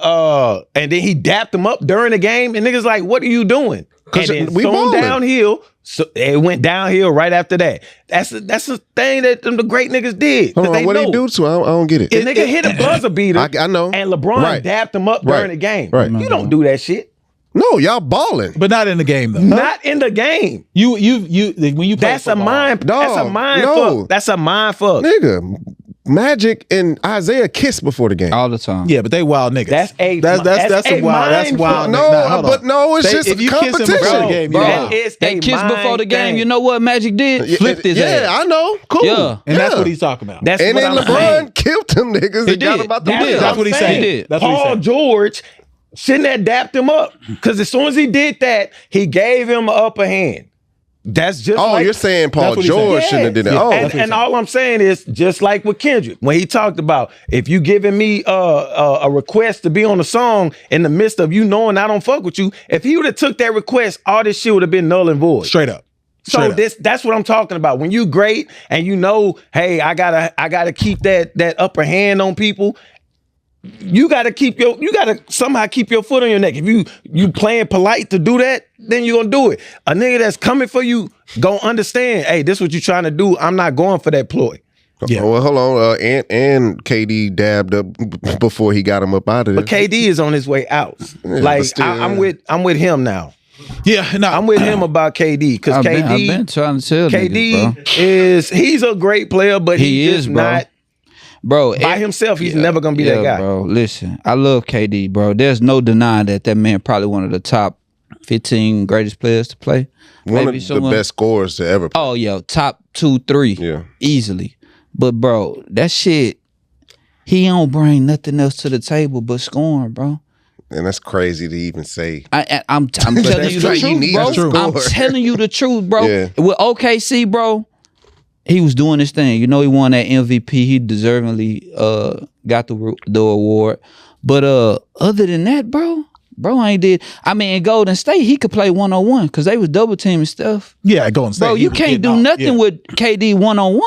he dapped him up during the game, and niggas like, "What are you doing?" And then we soon ballin'. downhill. So it went downhill right after that. That's a thing that them the great niggas did. 'Cause Hold on, they what know. he do to? I don't get it. The nigga hit a buzzer beater. I know. And LeBron Right. dapped him up Right. during the game. Right. You don't do that shit. No, y'all balling. But not in the game though. Not in the game. You when you play That's a football, mind. That's a Dog, mind no. fuck. That's a mind fuck. Nigga, Magic and Isaiah kissed before the game. All the time. Yeah, but they wild niggas. That's a that's a a wild. That's mind wild. fuck. nigga. No, Nah, hold but on. no, it's They- just if you kiss him competition. before the game, you Bro, wild. It's they a kissed before the game. mind You know what Magic did? Flipped his ass. Yeah, I know. Cool. Yeah. And that's what he's talking about. That's And what then I'm LeBron saying. killed them niggas. He and got did. about the He win. did. That's what he's saying. He did. That's what he's Paul saying. George shouldn't have dapped him up because as soon as he did that, he gave him an upper hand. That's just Oh, like, you're saying Paul That's what he said. George shouldn't have did that. Yeah. Oh, and all I'm saying is just like with Kendrick when he talked about if you giving me a request to be on a song in the midst of you knowing I don't fuck with you, if he would have took that request, all this shit would have been null and void. Straight up. So Straight up. that's what I'm talking about. When you great and you know, hey, I gotta keep that upper hand on people. You gotta somehow keep your foot on your neck. If you playing polite to do that, then you gonna do it. A nigga that's coming for you gonna understand. Hey, this what you trying to do. I'm not going for that ploy. Yeah. Well, hold on. And KD dabbed up before he got him up out of there. But KD is on his way out. but Like still, I'm with him now. Yeah, no, I'm with him about KD because I've KD been trying to tell niggas, bro. he's a great player, but He he's is, just bro. not Bro, by himself. He's never gonna be that guy. Bro, listen, I love KD, bro. There's no denying that man probably one of the top 15 greatest players to play. one Maybe of someone- the best scorers to ever play. Oh, yeah, top 2, 3, Yeah. easily. But bro, that shit, he don't bring nothing else to the table but scoring, bro. And that's crazy to even say. I'm telling you the right. You truth, need bro. to score. I'm telling you the truth, bro. Yeah. With OKC, bro, he was doing his thing. You know, he won that MVP. He deservingly got the award. But other than that, bro, Bro ain't did. I mean, in Golden State, he could play 1-on-1 because they was double teaming stuff. Yeah, Golden State. Bro, you can't do nothing with KD 1-on-1.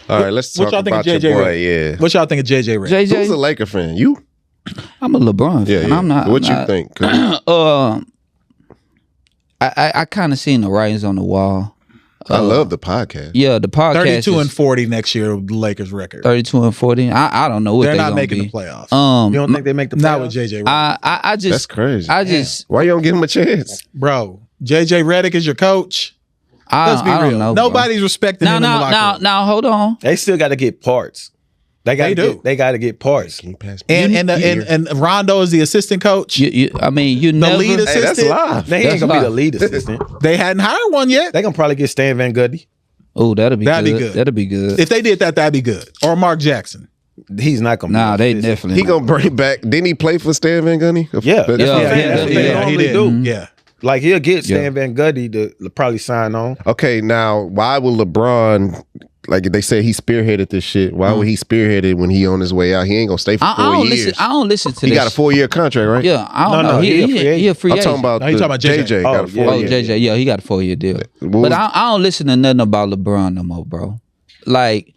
All right, let's talk about your boy. Yeah. What y'all think of JJ Redick? Who's a Laker fan? You? I'm a LeBron fan. Yeah. I'm not. What I'm you not, think? I kind of seen the writings on the wall. I love the podcast. Yeah, the podcast 32-40 next year, the Lakers record. 32-40. I don't know what They're they not gonna making be. the playoffs. You don't think they make the playoffs? Not with JJ Redick. I just That's crazy. I just Why you don't give him a chance? Bro, JJ Redick is your coach. Let's be I real. don't know. Bro. Nobody's respecting him in the locker room. Now, hold on. They still got to get parts. They got to get parts. Can you pass me? And Rondo is the assistant coach. I mean, you The never. lead Hey, that's assistant. live. They ain't gonna be the lead assistant. They hadn't hired one yet. They gonna probably get Stan Van Gundy. Oh, that'd be That'd be good. good. That'd be good. If they did that, that'd be good. Or Mark Jackson. He's not gonna. Nah, be they the assistant. definitely. He gonna bring back. Didn't he play for Stan Van Gundy? Yeah. That's Yeah, what I'm yeah, saying. yeah, That's what they yeah, normally did. do. Yeah. Like he'll get Stan Yeah. Van Gundy to probably sign on. Okay, now why will LeBron? Like they say, he spearheaded this shit. Why would he spearhead it when he on his way out? He ain't gonna stay for 4 I don't years. listen. I don't listen to He this. got a 4-year contract, right? Yeah, I don't No, know. he a free He a agent. free I'm agent. talking about. No, you talking about JJ. Got a Oh, 4 Oh, year. JJ, yeah, he got a 4-year deal. What But was- I don't listen to nothing about LeBron no more, bro. Like,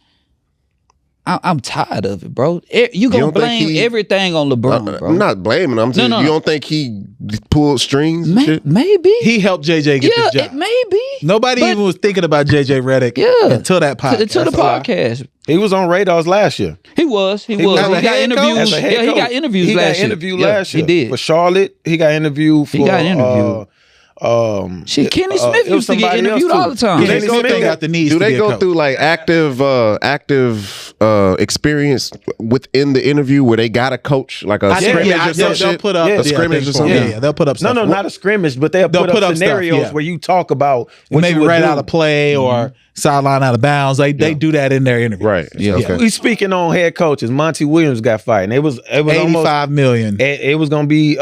I'm tired of it, bro. You gonna don't think blame he- everything on LeBron, bro? I'm not blaming him. I'm just, No. you don't think he pulled strings and shit? Maybe. He helped JJ get this job. Maybe. Nobody But- even was thinking about JJ Redick until that podcast. Until the podcast. He was on radars last year. He was. was He a got head coach? interviews. As a head Yeah, he coach. got interviews He last got year. interviewed Yeah, last year. He did. For Charlotte, he got interviewed for. He got interviewed. Shit, Kenny Smith it was used to get somebody else interviewed too. all the time. Kenny Kenny Smith Smith ain't got the needs Do to they be a go coach. through like active experience within the interview where they got a coach like a scrimmage or some they'll shit? put up a yeah, scrimmage or things for something. him. Yeah, they'll put up No, stuff. not a scrimmage, but they'll They'll put up scenarios stuff, yeah. where you talk about what maybe you would right do. out of play or sideline out of bounds. They do that in their interview. Right. Yeah. Okay. We speaking on head coaches. Monty Williams got fired, and it was almost $85 million. it was gonna be.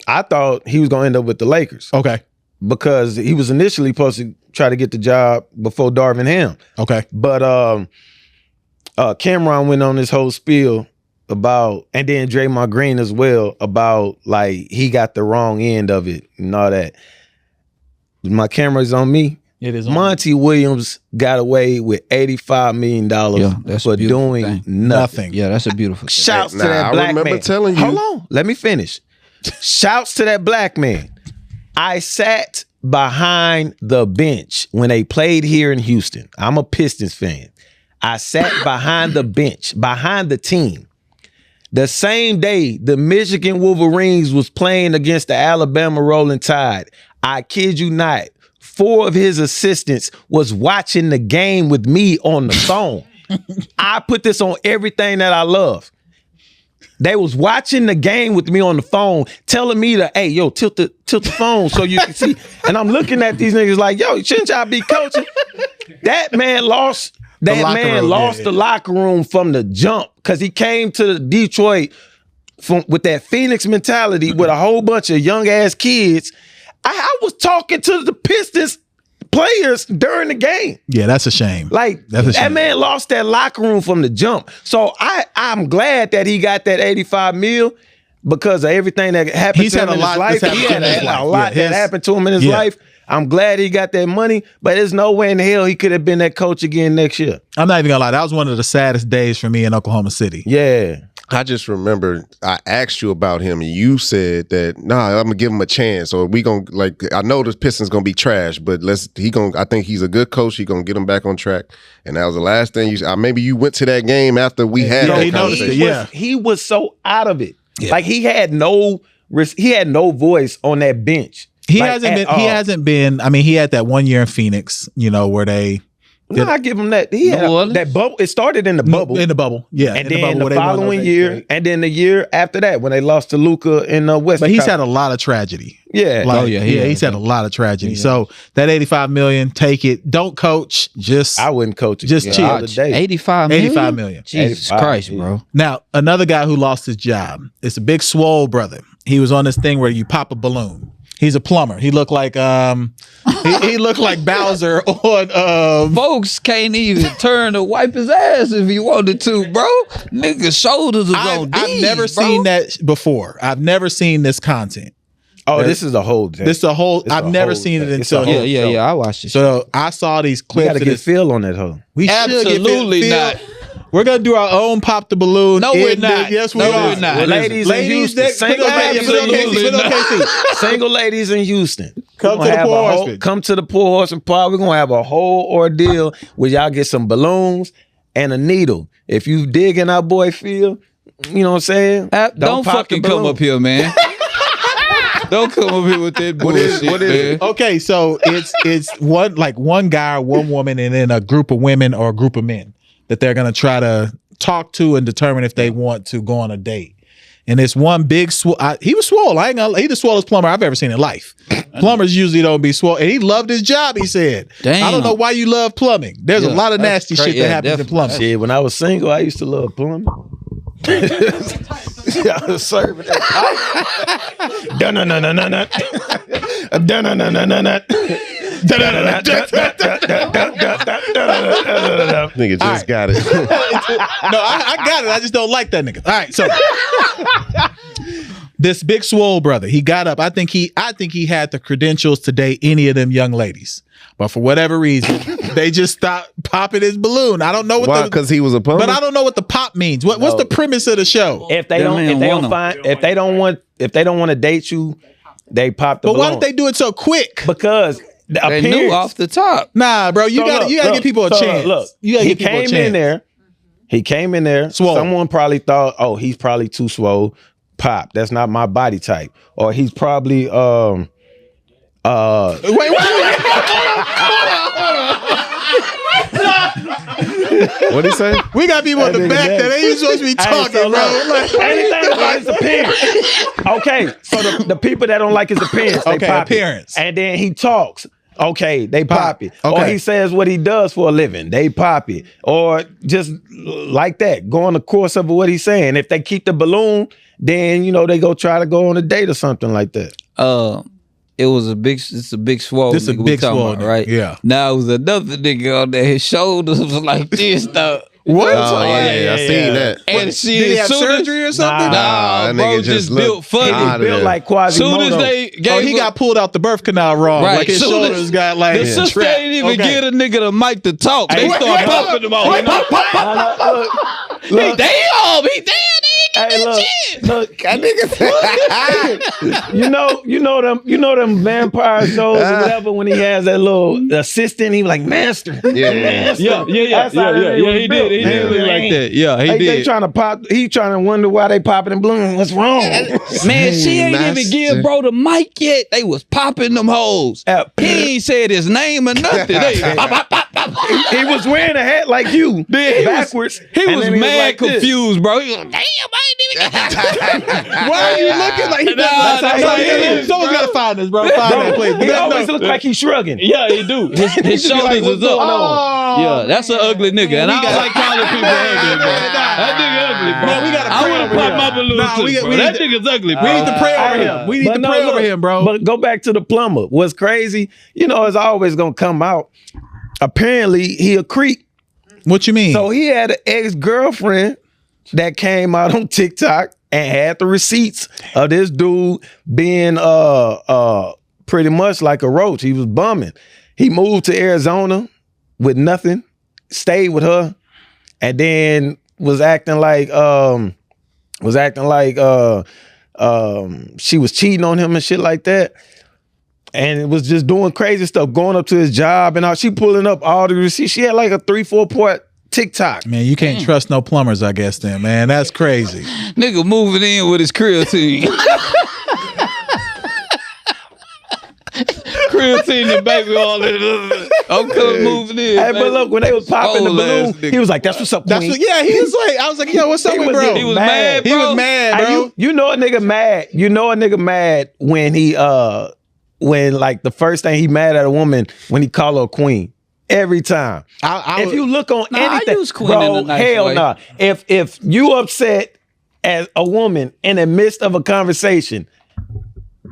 I thought he was gonna end up with the Lakers Okay. because he was initially supposed to try to get the job before Darvin Ham. Okay. But Cameron went on this whole spiel about, and then Draymond Green as well, about like he got the wrong end of it and all that. My camera's on me. It is. Monty Williams got away with $85 million that's for a beautiful doing thing. nothing. Yeah, that's a beautiful thing. Shouts Hey, to nah, that I black remember man. telling you. Hold on, let me finish. Shouts to that black man. I sat behind the bench when they played here in Houston. I'm a Pistons fan. I sat behind the bench, behind the team. The same day the Michigan Wolverines was playing against the Alabama Rolling Tide, I kid you not, 4 of his assistants was watching the game with me on the phone. I put this on everything that I love. They was watching the game with me on the phone, telling me to, hey, yo, tilt the phone so you can see. And I'm looking at these niggas like, yo, shouldn't y'all be coaching? That man lost. That locker man room, lost yeah. the locker room from the jump because he came to Detroit with that Phoenix mentality with a whole bunch of young ass kids. I was talking to the Pistons players during the game. Yeah, that's a shame. Like That's a that shame. man lost that locker room from the jump. So I'm glad that he got that $85 million because of everything that happened He's to had him a in lot his life. that's He happened had to him in his a life. lot Yeah, that happened to him in his life. I'm glad he got that money, but there's no way in hell he could have been that coach again next year. I'm not even gonna lie. That was one of the saddest days for me in Oklahoma City. Yeah. I just remember I asked you about him and you said that I'm gonna give him a chance or we gonna like I know the Pistons gonna be trash, but I think he's a good coach. He gonna get him back on track. And that was the last thing you said. Maybe you went to that game after we had Yeah, that he noticed it, conversation. yeah. He was so out of it. Like he had no voice on that bench. He Like, hasn't at been. all. He hasn't been. I mean, he had that 1 year in Phoenix. Where they No, I give him that. He had New Orleans? that bubble. It started in the bubble. in the bubble. Yeah, And in then bubble the where they won following those year, eight. and then the year after that, when they lost to Luka in West. But he's Chicago. had a lot of tragedy. Yeah. Like, yeah, he's had a lot of tragedy. So that $85 million, take it. Don't coach. Just I wouldn't coach it. Just chill. all the day. 85 million? 85 million. Jesus 85, Christ, yeah. bro. Now, another guy who lost his job. It's a big swole brother. He was on this thing where you pop a balloon. He's a plumber. He looked like he looked like Bowser on Folks can't even turn to wipe his ass if he wanted to, bro. Nigga's shoulders is on I've D's, never bro. seen that before. I've never seen this content. Oh, this is a whole. This is a whole. It's I've a never whole seen it thing. It's a until. whole show. Yeah. I watched it. So I saw these We clips. got to of get this. Phil on that hoe. We should Absolutely get not. We're gonna do our own pop the balloon. No, we're in not. the- Yes, we No, are. we're not. Well, ladies in Houston, next- single put ladies on in KC, Houston. put on KC. Single ladies in Houston. Come We're to the gonna have Poor a whole- Horsemen. Come to the Poor Horsemen Pod. We're gonna have a whole ordeal where y'all get some balloons and a needle. If you dig in our boy Phil, you know what I'm saying? Don't pop the fucking come balloon. up here, man. Don't come up here with that bullshit, what is man. it? Okay, so it's one guy or one woman, and then a group of women or a group of men that they're gonna try to talk to and determine if they want to go on a date. And it's one big he was swole. I ain't gonna. He the swollest plumber I've ever seen in life. Plumbers usually don't be swole, and he loved his job. He said, Damn. "I don't know why you love plumbing. There's a lot of that's nasty cra- shit yeah, that happens in definitely. plumbing." Shit, when I was single, I used to love plumbing. Yeah, I was serving that pipe. Dun-dun-dun-dun-dun-dun. Dun-dun-dun-dun-dun-dun. Nigga just got it. No, I got it. I just don't like that nigga. All right, so this big swole brother, he got up. I think he had the credentials to date any of them young ladies, but for whatever reason, they just stopped popping his balloon. I don't know what Why? Because he was a plumber. but I don't know what the pop means. What's the premise of the show? If they don't want to date you, they pop the But why balloon. did they do it so quick? Because the They knew appearance. off the top. Nah, bro, you gotta give people a chance. Look, you gotta he give people a came chance. in there. He came in there. Swole. Someone probably thought, oh, he's probably too swole. Pop. That's not my body type. Or he's probably Wait. What'd he say? We got people in the nigga back nasty. that ain't supposed to be talking, so bro. look, anything about his appearance. Okay, so the people that don't like his appearance, they Okay, pop it. appearance. And then he talks. Okay, they pop it. Or Okay. he says what he does for a living. They pop it. Or just like that, go on the course of what he's saying. If they keep the balloon, then they go try to go on a date or something like that. It's a big swole. This a nigga we big talking swole about, nigga, right? yeah. Now it was another nigga on there. His shoulders was like this, though. What? Oh yeah, I seen that. And she Did he have soon as- surgery or something? Nah, that bro, nigga just looked built funny. outta Built there. like Quasimodo. Soon as they gave Oh, he got pulled out the birth canal wrong. Right. Like his Soon as- shoulders got like the sister trapped. ain't even Okay. get a nigga the mic to talk. They Hey, start wait, pumping them all. Look, Damn, he damn. hey, look, That nigga. you know them vampire shows or whatever when he has that little assistant, he was like master. Yeah. Yeah. That's how that nigga He was built. did. He did look like that. Yeah, he They did. trying to pop. He trying to wonder why they popping and blooming. What's wrong? Man, she ain't even give bro the mic yet. They was popping them hoes. He ain't said his name or nothing. They pop, pop, pop, pop. He was wearing a hat like you, backwards. He and was then mad like this. confused, bro. He was like, damn, I ain't even get Why are you looking like he Nah, that's how he is, Someone's got to find this, bro. Find that, please. He always look like he's shrugging. Yeah, he do. His shoulders what's is up. going on? Yeah, that's an ugly nigga. And I don't like calling people ugly, bro. That nigga ugly, bro. Man, we gotta I pray would have over popped him. my balloon Nah, too, we bro. need That to- nigga's ugly, bro. We need to pray over him. We need But to no, pray over look, him, bro. But go back to the plumber. What's crazy, it's always gonna come out. Apparently, he a creep. What you mean? So he had an ex-girlfriend that came out on TikTok and had the receipts of this dude being pretty much like a roach. He was bumming. He moved to Arizona with nothing, stayed with her, and then was acting like she was cheating on him and shit like that. And it was just doing crazy stuff, going up to his job and all. She pulling up all the receipts. She had like a 3-4 part TikTok. Man, you can't trust no plumbers, I guess, then, man. That's crazy. Nigga moving in with his creatine. Creatine and baby all that. I'm coming moving in. Hey, but baby. look, when they was popping the Old ass balloon, nigga. he was like, "That's what's up, That's Queen." what, yeah, he was like, I was like, yo, what's up with bro? He was mad, He bro. was mad, Hey, bro. you know a nigga mad. You know a nigga mad when he when like the first thing he mad at a woman when he call her a queen. Every time. If you look on Nah, I anything, use queen bro, in a nice hell way. nah. If you upset as a woman in the midst of a conversation,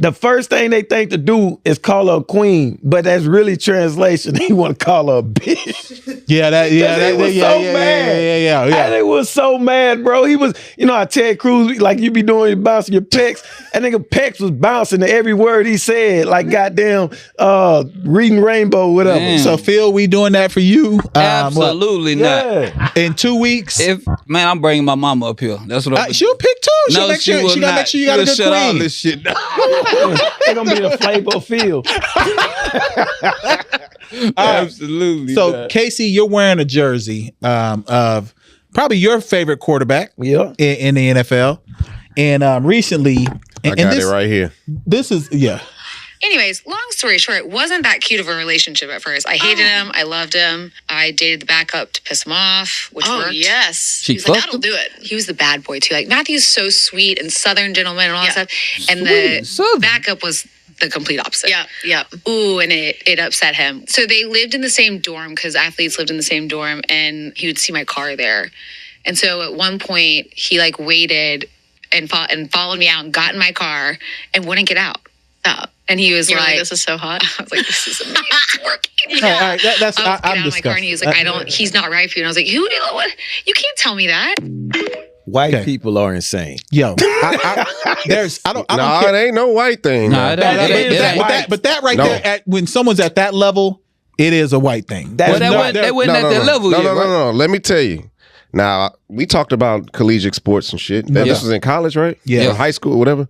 The first thing they think to do is call her a queen, but that's really translation. They want to call her a bitch. Yeah, They was so mad. And they was so mad, bro. He was, how Ted Cruz, like you be doing, bouncing your pecs. And nigga pecs was bouncing to every word he said, like goddamn reading Rainbow, whatever. Man. So Phil, we doing that for you? Absolutely not. In 2 weeks, I'm bringing my mama up here. That's what I'm. she'll pick too. She'll make sure she gotta make sure you got a good shut all queen. this shit down. They're gonna be the flavor of Phil. Absolutely. So Casey, you're wearing a jersey of probably your favorite quarterback in the NFL. And recently, I got it right here. This is Anyways, long story short, it wasn't that cute of a relationship at first. I hated him. I loved him. I dated the backup to piss him off, which worked. Yes. He was like, that'll do it. He was the bad boy, too. Like, Matthew's so sweet and Southern gentleman and all that stuff. And the backup was the complete opposite. Yeah. Ooh, and it upset him. So they lived in the same dorm because athletes lived in the same dorm, and he would see my car there. And so at one point, he like waited and followed me out and got in my car and wouldn't get out. And he was like, "This is so hot." I was like, "This is amazing. It's working." all right, that's I was I'm getting out of my car, and he was like, he's not right for you." And I was like, what? You can't tell me that. White people are insane. Yo, I don't care. It ain't no white thing. Nah, But that right there, when someone's at that level, it is a white thing. They wasn't at that level yet. No. Let me tell you. Now, we talked about collegiate sports and shit. This was in college, right? Yeah. Or high school, whatever.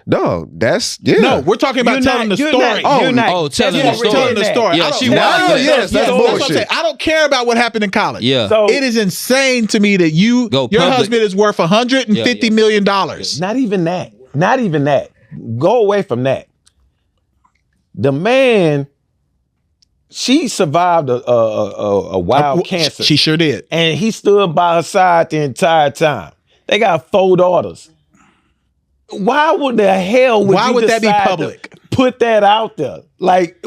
No, that's No, we're talking about telling the story. Telling the story. Telling the story. Yeah, she was. Yes, that's bullshit. I don't care about what happened in college. Yeah. So, It is insane to me that your husband is worth $150 million. Not even that. Not even that. Go away from that. The man, she survived a wild cancer. She sure did. And he stood by her side the entire time. They got 4 daughters. Why would the hell would Why you would that be decide public? to put that out there? Like,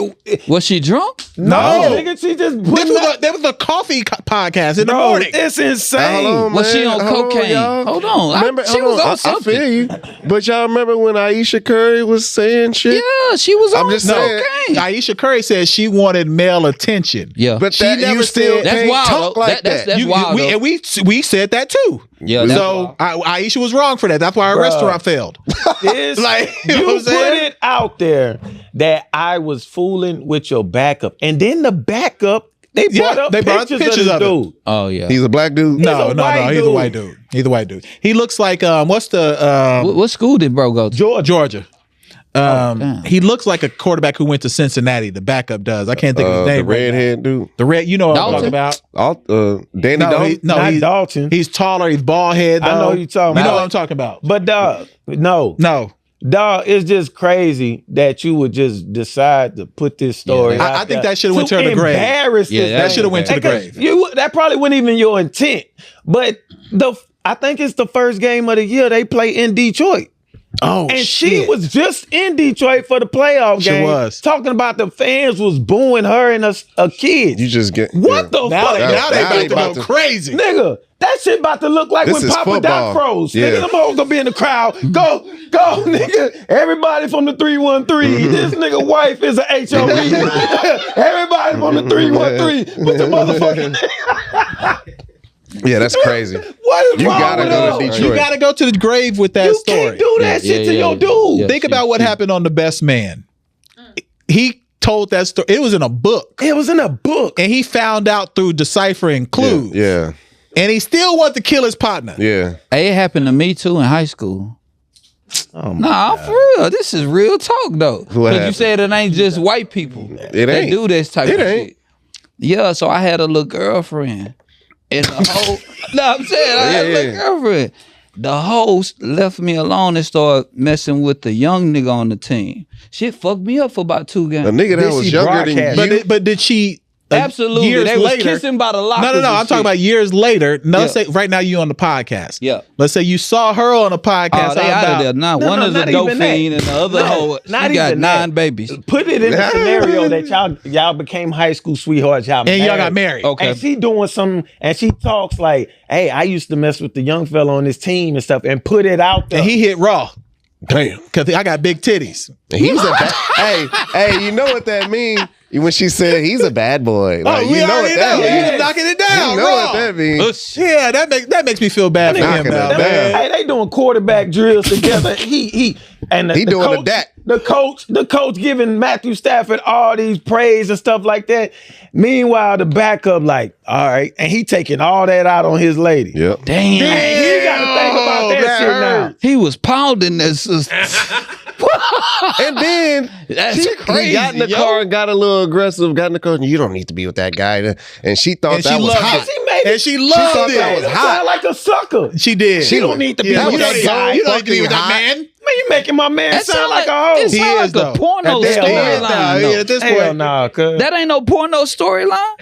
Was she drunk? no, nigga, she just put There was a coffee podcast in the Bro, morning. it's insane. Hold on, Was she man. on Hold cocaine? y'all. Hold on. Remember, She was on something. I feel you. But y'all remember when Aisha Curry was saying shit? Yeah, she was on I'm just saying. cocaine. Aisha Curry said she wanted male attention. Yeah. But She that never you still said- That's can't wild, talk though. like That's that. wild, though. And we said that too. Yeah, that's So Aisha was wrong for that. That's why her restaurant failed. This, Like, you know you what I'm put saying? it out there that I was fooling with your backup. And then the backup, they brought up pictures of it. this dude. Oh yeah. He's a black dude? No, a white he's a dude. white dude. He's a white dude. He looks like what's the What school did bro go to? Georgia. damn. He looks like a quarterback who went to Cincinnati. The backup does. I can't think of his name. The right now. redhead dude. The red. You know what I'm Dalton? talking about? Danny Dalton? Not he's Dalton. He's taller. He's bald head. I know though. who you're talking You know about. what I'm talking about? But dog, no. Dog, it's just crazy that you would just decide to put this story Yeah, out I think there that should have went to the grave. Embarrass Yeah, this that man. That should have went to the Because grave. that probably wasn't even your intent. But I think it's the first game of the year they play in Detroit. Oh, And shit. she was just in Detroit for the playoff She game. was. Talking about the fans was booing her and a kid. You just get... What the Now fuck? they Now about to go crazy. Nigga, that shit about to look like This when is Papa football. Doc froze. Yeah. Nigga, them hoes gonna be in the crowd. Go, nigga. Everybody from the 313. This nigga wife is a HOE. Everybody from the 313. Put the motherfucking... Yeah, that's crazy. What is You wrong gotta with go to us? Detroit. You got to go to the grave with that You story. can't do that shit to your dude. Yeah. Think about what happened on The Best Man. He told that story. It was in a book. It was in a book. And he found out through deciphering clues. Yeah. And he still wanted to kill his partner. Yeah. Hey, it happened to me too in high school. Oh Nah, for real. This is real talk though. Because you happened? said it ain't just white people. It They ain't. do this type It of ain't. shit. Yeah, so I had a little girlfriend. And the whole no, I'm saying I had a little girlfriend. The host left me alone and started messing with the young nigga on the team. Shit fucked me up for about 2 games. A nigga that was younger than you. But did she? Absolutely. Years They was later, kissing by the lockers. No. and I'm talking shit. about years later. No, Yeah. let's say right now you on the podcast. Yeah. Let's say you saw her on the podcast. Oh, they out of there now. No, One no, is a not dope even that. fiend and the other No, hoe. not She got even 9 that. babies. Put it in the scenario that y'all became high school sweethearts. Y'all And y'all got married. Okay. And she doing some, and she talks like, "Hey, I used to mess with the young fella on this team and stuff," and put it out there. And he hit raw. Damn. Because I got big titties. He's a hey, you know what that means? When she said he's a bad boy. Like, we you know what that means. He's knocking it down. You know what that means. Yeah, that makes me feel bad for him now, man. Hey, they doing quarterback drills together. He doing coach, the coach giving Matthew Stafford all these praise and stuff like that. Meanwhile, the backup like, all right, and he taking all that out on his lady. Yep. Damn. He got to think about that shit now. He was pounding this. And then That's crazy. he got in the car and got a little aggressive. Got in the car and you don't need to be with that guy. And she thought that was hot. And she loved it. That was hot. Sound like a sucker. She did. She don't need to be Yeah, with that guy. You don't need to be with that man. Man, you making my man That sound like a hoe. It sound like a porno storyline. At this Hell point, nah, cuz. That ain't no porno storyline.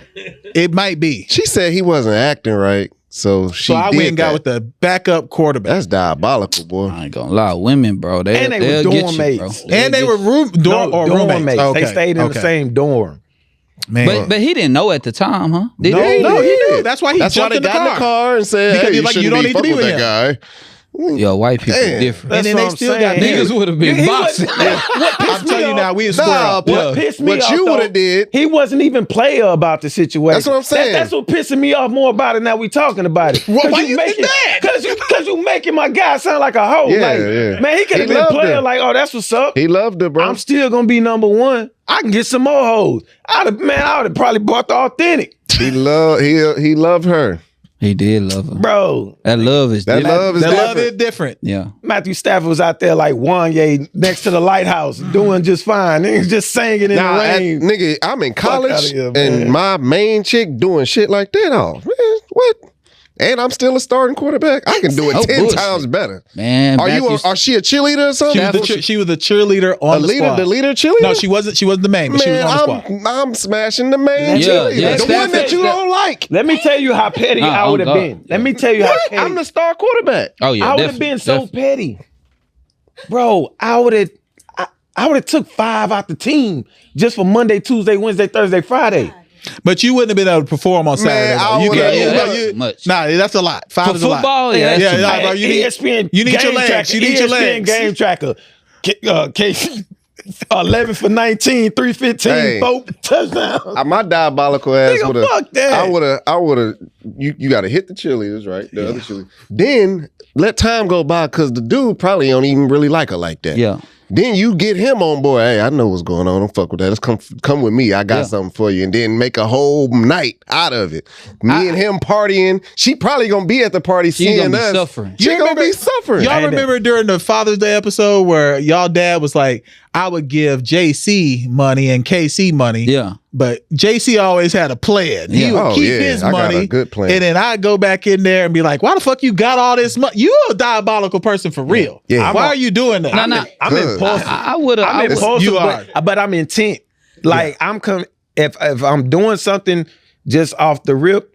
it might be. She said he wasn't acting right. So she So I did went and got that. with the backup quarterback. That's diabolical, boy. I ain't gonna lie, women, bro. And they were they'll dorm get you, mates. bro. And they were dorm mates. Okay. They stayed in the same dorm. Man. But he didn't know at the time, huh? Did No, he? No, he knew. That's why he That's why jumped they in the got in the car and said, Because hey, he's like, you shouldn't don't need to fucking be with that guy. Yo, white people Damn. different. And then they still got Niggas would have been boxing. I'm telling you now, we a Nah, square. but pissed me what off, you though, would have did. He wasn't even player about the situation. That's what I'm saying. That's what pissing me off more about it now we talking about it. Why you did that? Because you making my guy sound like a hoe. Yeah, like, yeah. Man, he could have He been loved player her. like, oh, that's what's up. He loved her, bro. I'm still gonna be number one. I can get some more hoes. I would have probably bought the authentic. he loved her. He did love her. Bro, That love is That different. love is That love different. is different. Yeah. Matthew Stafford was out there like Wanye next to the lighthouse doing just fine. Niggas just singing in Nah, the rain. nigga, I'm in college outta here, man. and my main chick doing shit like that. Oh, man, what? And I'm still a starting quarterback. I can do it Oh, 10 bullshit. times better. Man, Are she a cheerleader or something? She was the cheerleader on the squad. The leader cheerleader? No, she wasn't the main, but she was Man, on the squad. I'm smashing the main Yeah, cheerleader. yeah. The one that you don't like. Let me tell you how petty I Oh, would have God. been. Let me tell you how petty. I'm the star quarterback. Oh yeah. I would have been so petty. Bro, I would have took 5 out the team just for Monday, Tuesday, Wednesday, Thursday, Friday. But you wouldn't have been able to perform on Saturday. I though. You would've- got- yeah, that's you- too much. Nah, that's a lot. 5 For is a lot. football, yeah, yeah, that's yeah, bro, you need ESPN you need your game legs. tracker, You need your ESPN legs. game tracker. Case 11 for 19, 315, Hey. 4 touchdowns. My diabolical ass Nigga, would have. fuck that. I would have. You got to hit the cheerleaders, right? The other cheerleaders. Then let time go by because the dude probably don't even really like her like that. Yeah. Then you get him on board. Hey, I know what's going on. Don't fuck with that. Let's come with me. I got something for you. And then make a whole night out of it. Me and him partying. She probably gonna be at the party She seeing gonna be us. suffering. She gonna be suffering. Y'all remember during the Father's Day episode where y'all dad was like, I would give JC money and KC money. Yeah. But JC always had a plan. He Yeah. would Oh, keep yeah. his I got money. a good plan. And then I'd go back in there and be like, why the fuck you got all this money? You a diabolical person for real. Yeah. Why are you doing that? No. I'm Good. impulsive. I would have. I'm impulsive, You are. but I'm intent. Like I'm coming. If I'm doing something just off the rip,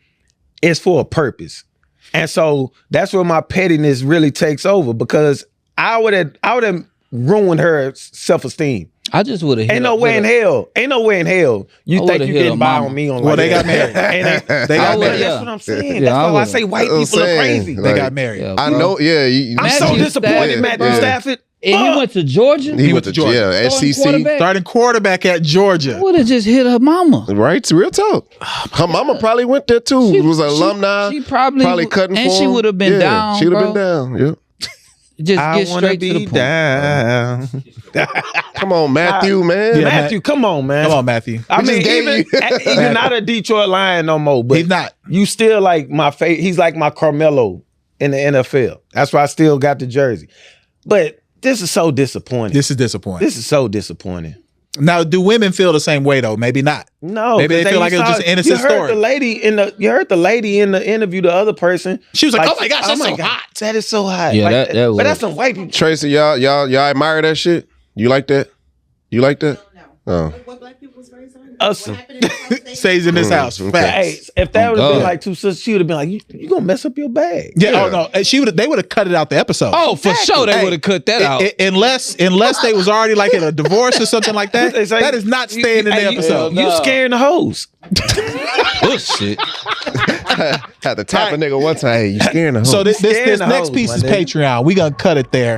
it's for a purpose, and so that's where my pettiness really takes over because I would have ruined her self-esteem. I just would have. Ain't no way in hell. You I think would've you hit getting her by mama. on me on Well, like they that. got married. And They got I would've- married. yeah. That's what I'm saying. Yeah, That's I why I would've- say white I'm people are saying, crazy. They like, got married. Yeah, I bro. know. Yeah. I'm Matthew so disappointed, Stafford. Matthew Yeah. Stafford. And he went to Georgia. He went to Georgia. Georgia. Starting SEC. quarterback? Starting quarterback at Georgia. Would have just hit her mama. Right, it's real talk. Her mama probably went there too. She- was an she- alumni. she probably cutting and for she him. would have been down, She'd have been bro. down. Yeah. Just I get wanna straight to the be point. down. Come on, Matthew, man. Yeah. Matthew, come on, man. Come on, Matthew. I We mean, just gave even not a Detroit Lion no more, but He's not. You still like my face. He's like my Carmelo in the NFL. That's why I still got the jersey. But this is so disappointing. This is disappointing. This is so disappointing. Now, do women feel the same way though? Maybe not. No, Maybe they 'cause feel like it was just an innocent you heard story. The lady in the you heard the lady in the interview, the other person. She was like, "Oh my gosh, that's so God, hot." That is so hot. Yeah, Like, that but was- that's some white people. Tracy, y'all admire that shit? You like that? You like that? Oh. What black people was raised on? Us. What happened in the conversation? Stays in this house. okay. Facts. Hey, if that would have God. been like two sisters, she would have been like, you gonna mess up your bag. Yeah. Oh no. And they would have cut it out the episode. Oh, for sure they Hey, would have cut that out. Unless they was already like in a divorce or something like that. They say- That is not staying in the Hey, you- episode. No. You scaring the hoes. Bullshit. Had to tap a nigga one time. Hey, you scaring the hoe. So this Scaring the next hoes, piece my is nigga. Patreon. We gonna cut it there.